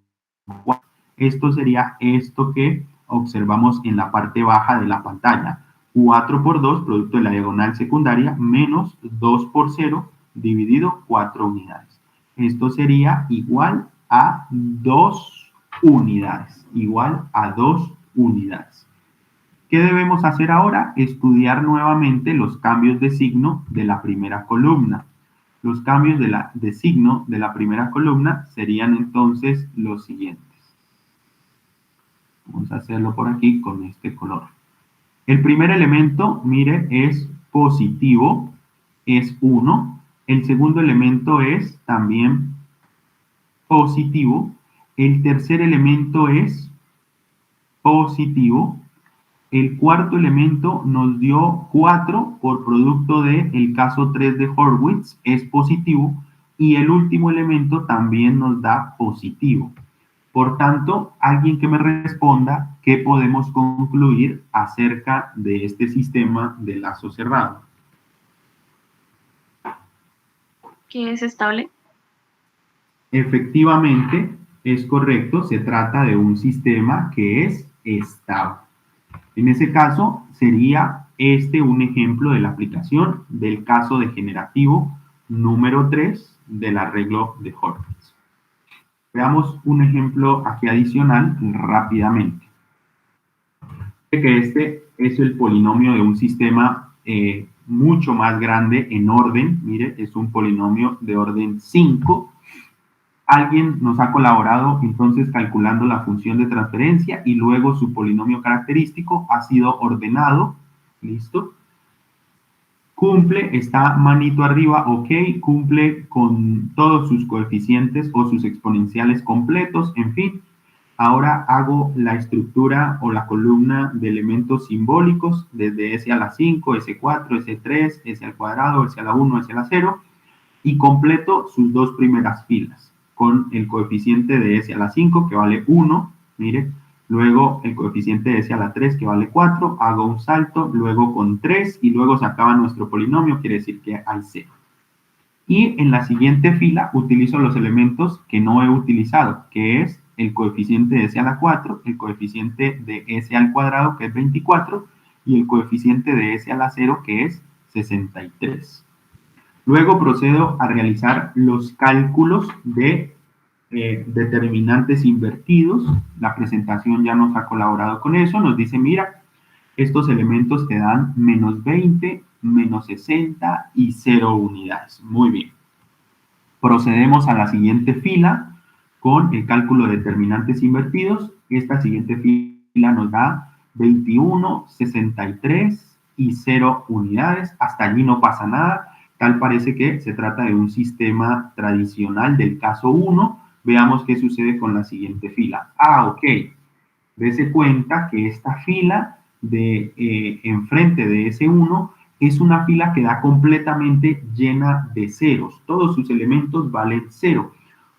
Esto sería esto que observamos en la parte baja de la pantalla. 4 por 2, producto de la diagonal secundaria, menos 2 por 0, dividido 4 unidades. Esto sería igual a 2 unidades. Igual a 2 unidades. ¿Qué debemos hacer ahora? Estudiar nuevamente los cambios de signo de la primera columna. Los cambios de signo de la primera columna serían entonces los siguientes. Vamos a hacerlo por aquí con este color. El primer elemento, mire, es positivo, es 1. El segundo elemento es también positivo. El tercer elemento es positivo. El cuarto elemento nos dio 4 por producto del caso 3 de Horwitz, es positivo. Y el último elemento también nos da positivo. Por tanto, alguien que me responda qué podemos concluir acerca de este sistema de lazo cerrado. ¿Que es estable? Efectivamente, es correcto, se trata de un sistema que es estable. En ese caso, sería este un ejemplo de la aplicación del caso degenerativo número 3 del arreglo de Horwitz. Veamos un ejemplo aquí adicional rápidamente. Que este es el polinomio de un sistema mucho más grande en orden. Mire, es un polinomio de orden 5. Alguien nos ha colaborado entonces calculando la función de transferencia y luego su polinomio característico ha sido ordenado. ¿Listo? Cumple, está manito arriba, ok, cumple con todos sus coeficientes o sus exponenciales completos, en fin. Ahora hago la estructura o la columna de elementos simbólicos desde S a la 5, S4, S3, S al cuadrado, S a la 1, S a la 0 y completo sus dos primeras filas con el coeficiente de S a la 5 que vale 1, mire. Luego el coeficiente de S a la 3 que vale 4, hago un salto, luego con 3 y luego se acaba nuestro polinomio, quiere decir que hay 0. Y en la siguiente fila utilizo los elementos que no he utilizado, que es el coeficiente de S a la 4, el coeficiente de S al cuadrado que es 24 y el coeficiente de S a la 0 que es 63. Luego procedo a realizar los cálculos de determinantes invertidos. La presentación ya nos ha colaborado con eso, nos dice, mira, estos elementos te dan menos 20, menos 60 y 0 unidades. Muy bien. Procedemos a la siguiente fila con el cálculo de determinantes invertidos. Esta siguiente fila nos da 21, 63 y 0 unidades. Hasta allí no pasa nada. Tal parece que se trata de un sistema tradicional del caso 1. Veamos qué sucede con la siguiente fila. Ok. Dese cuenta que esta fila de enfrente de S1 es una fila que da completamente llena de ceros. Todos sus elementos valen 0.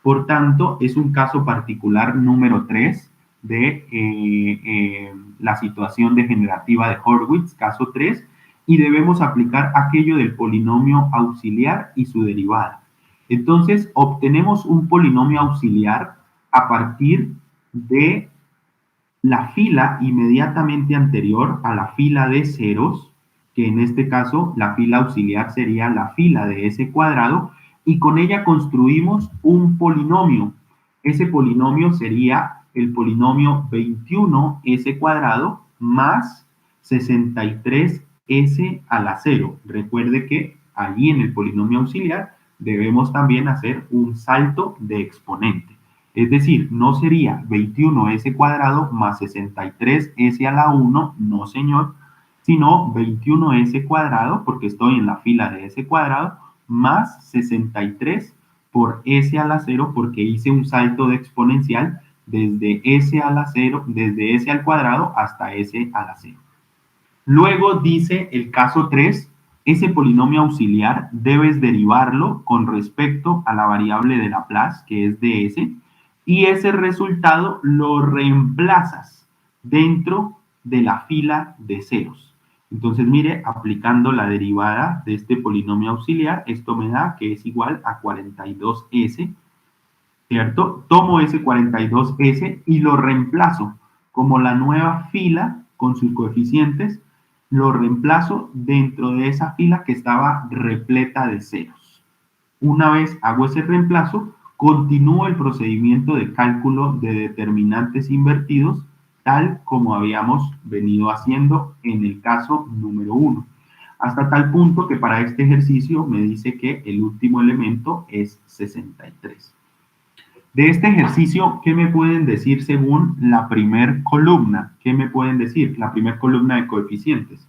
Por tanto, es un caso particular número 3 de la situación degenerativa de Hurwitz, caso 3, y debemos aplicar aquello del polinomio auxiliar y su derivada. Entonces, obtenemos un polinomio auxiliar a partir de la fila inmediatamente anterior a la fila de ceros, que en este caso la fila auxiliar sería la fila de S cuadrado, y con ella construimos un polinomio. Ese polinomio sería el polinomio 21S cuadrado más 63S a la 0. Recuerde que allí en el polinomio auxiliar debemos también hacer un salto de exponente. Es decir, no sería 21S cuadrado más 63S a la 1, no señor, sino 21S cuadrado, porque estoy en la fila de S cuadrado, más 63 por S a la 0, porque hice un salto de exponencial desde S a la 0, desde S al cuadrado hasta S a la 0. Luego dice el caso 3, ese polinomio auxiliar debes derivarlo con respecto a la variable de Laplace, que es ds, y ese resultado lo reemplazas dentro de la fila de ceros. Entonces, mire, aplicando la derivada de este polinomio auxiliar, esto me da que es igual a 42S, ¿cierto? Tomo ese 42S y lo reemplazo como la nueva fila con sus coeficientes, lo reemplazo dentro de esa fila que estaba repleta de ceros. Una vez hago ese reemplazo, continúo el procedimiento de cálculo de determinantes invertidos, tal como habíamos venido haciendo en el caso número 1. Hasta tal punto que para este ejercicio me dice que el último elemento es 63. De este ejercicio, ¿qué me pueden decir según la primer columna? ¿Qué me pueden decir? La primer columna de coeficientes.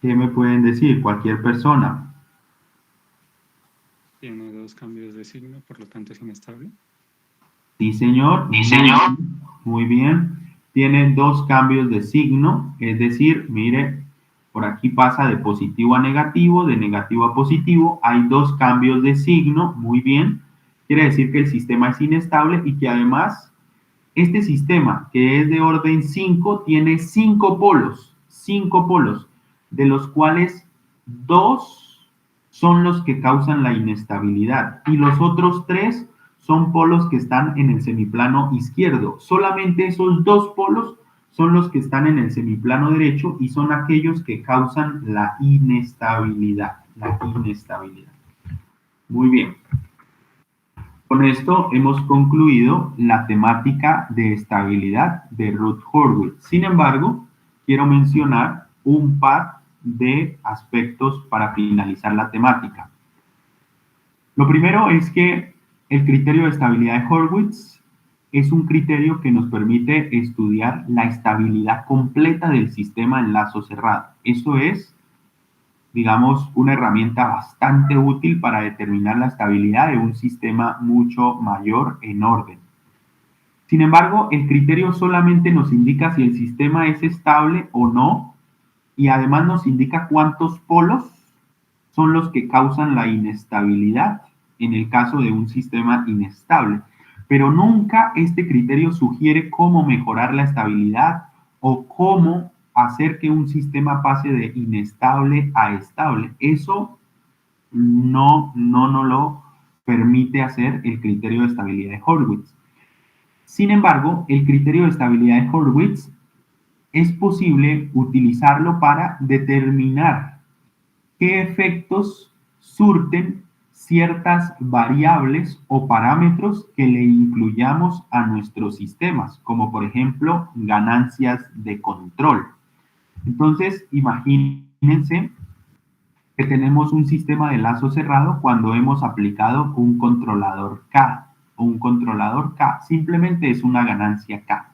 ¿Qué me pueden decir? Cualquier persona. Tiene dos cambios de signo, por lo tanto es inestable. Sí, señor. Sí, señor. Muy bien. Tiene dos cambios de signo, es decir, mire, por aquí pasa de positivo a negativo, de negativo a positivo. Hay dos cambios de signo, muy bien. Quiere decir que el sistema es inestable y que además este sistema, que es de orden 5, tiene 5 polos, de los cuales 2 son los que causan la inestabilidad y los otros 3 son polos que están en el semiplano izquierdo. Solamente esos 2 polos son los que están en el semiplano derecho y son aquellos que causan la inestabilidad. Muy bien. Con esto hemos concluido la temática de estabilidad de Ruth Hurwitz. Sin embargo, quiero mencionar un par de aspectos para finalizar la temática. Lo primero es que el criterio de estabilidad de Hurwitz es un criterio que nos permite estudiar la estabilidad completa del sistema en lazo cerrado. Eso es, digamos, una herramienta bastante útil para determinar la estabilidad de un sistema mucho mayor en orden. Sin embargo, el criterio solamente nos indica si el sistema es estable o no, y además nos indica cuántos polos son los que causan la inestabilidad en el caso de un sistema inestable. Pero nunca este criterio sugiere cómo mejorar la estabilidad o cómo hacer que un sistema pase de inestable a estable. Eso no lo permite hacer el criterio de estabilidad de Hurwitz. Sin embargo, el criterio de estabilidad de Hurwitz es posible utilizarlo para determinar qué efectos surten ciertas variables o parámetros que le incluyamos a nuestros sistemas, como por ejemplo ganancias de control. Entonces, imagínense imagínense que tenemos un sistema de lazo cerrado cuando hemos aplicado un controlador K. Un controlador K simplemente es una ganancia K.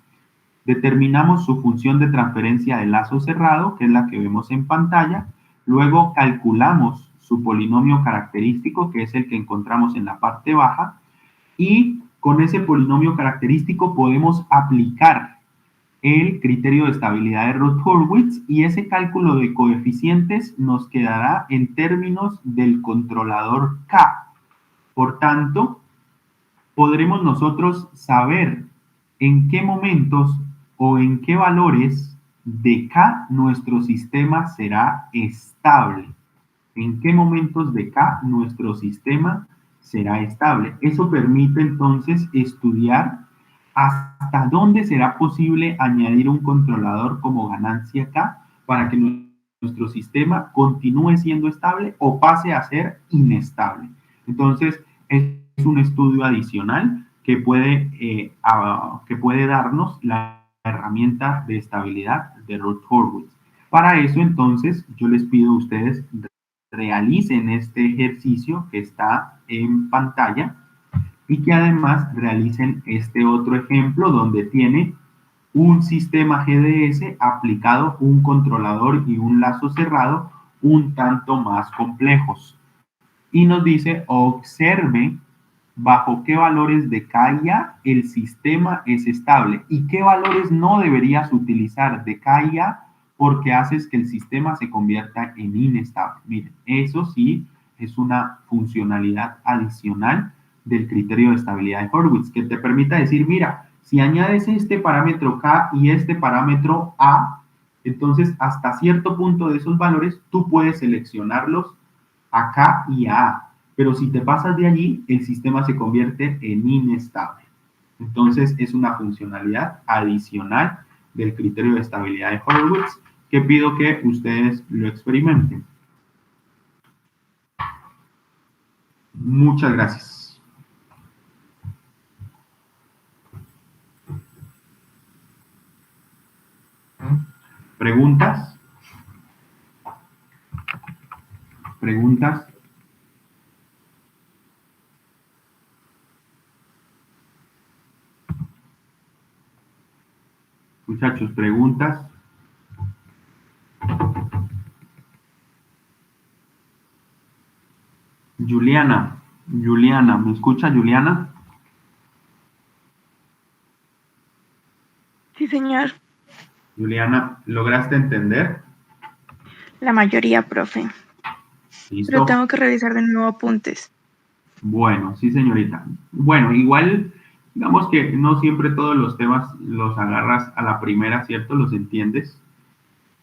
Determinamos su función de transferencia de lazo cerrado, que es la que vemos en pantalla. Luego calculamos su polinomio característico, que es el que encontramos en la parte baja. Y con ese polinomio característico podemos aplicar el criterio de estabilidad de Routh-Hurwitz y ese cálculo de coeficientes nos quedará en términos del controlador K. Por tanto, podremos nosotros saber en qué momentos o en qué valores de K nuestro sistema será estable. En qué momentos de K nuestro sistema será estable. Eso permite entonces estudiar hasta dónde será posible añadir un controlador como ganancia K para que nuestro sistema continúe siendo estable o pase a ser inestable. Entonces, es un estudio adicional que puede darnos la herramienta de estabilidad de Routh-Hurwitz. Para eso, entonces, yo les pido a ustedes realicen este ejercicio que está en pantalla y que además realicen este otro ejemplo donde tiene un sistema GDS aplicado un controlador y un lazo cerrado un tanto más complejos. Y nos dice, observe bajo qué valores de K y A el sistema es estable y qué valores no deberías utilizar de K y A porque haces que el sistema se convierta en inestable. Miren, eso sí es una funcionalidad adicional del criterio de estabilidad de Hurwitz, que te permita decir, mira, si añades este parámetro K y este parámetro A, entonces hasta cierto punto de esos valores tú puedes seleccionarlos a K y a A, pero si te pasas de allí, el sistema se convierte en inestable. Entonces es una funcionalidad adicional del criterio de estabilidad de Hurwitz que pido que ustedes lo experimenten. Muchas gracias. ¿Preguntas? ¿Preguntas? Muchachos, ¿preguntas? Juliana, ¿me escucha Juliana? Sí, señor. Juliana, ¿lograste entender? La mayoría, profe. ¿Listo? Pero tengo que revisar de nuevo apuntes. Bueno, sí, señorita. Bueno, igual, digamos que no siempre todos los temas los agarras a la primera, ¿cierto? Los entiendes.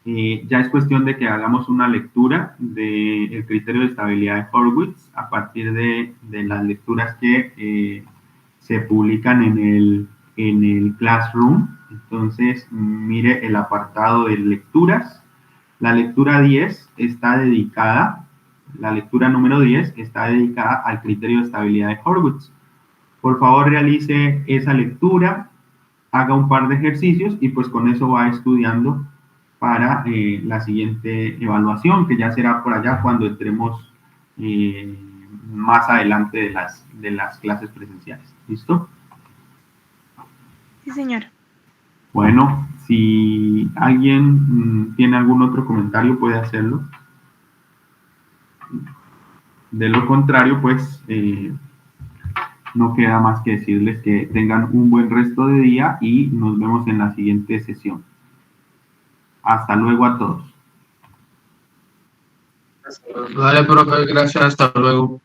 Ya es cuestión de que hagamos una lectura del criterio de estabilidad de Hurwitz a partir de las lecturas que se publican en el Classroom. Entonces, mire el apartado de lecturas. La lectura 10 está dedicada, la lectura número 10 está dedicada al criterio de estabilidad de Hurwitz. Por favor, realice esa lectura, haga un par de ejercicios y pues con eso va estudiando para la siguiente evaluación, que ya será por allá cuando entremos más adelante de las clases presenciales. ¿Listo? Sí, señor. Bueno, si alguien tiene algún otro comentario, puede hacerlo. De lo contrario, pues, no queda más que decirles que tengan un buen resto de día y nos vemos en la siguiente sesión. Hasta luego a todos. Vale, profe, gracias, hasta luego.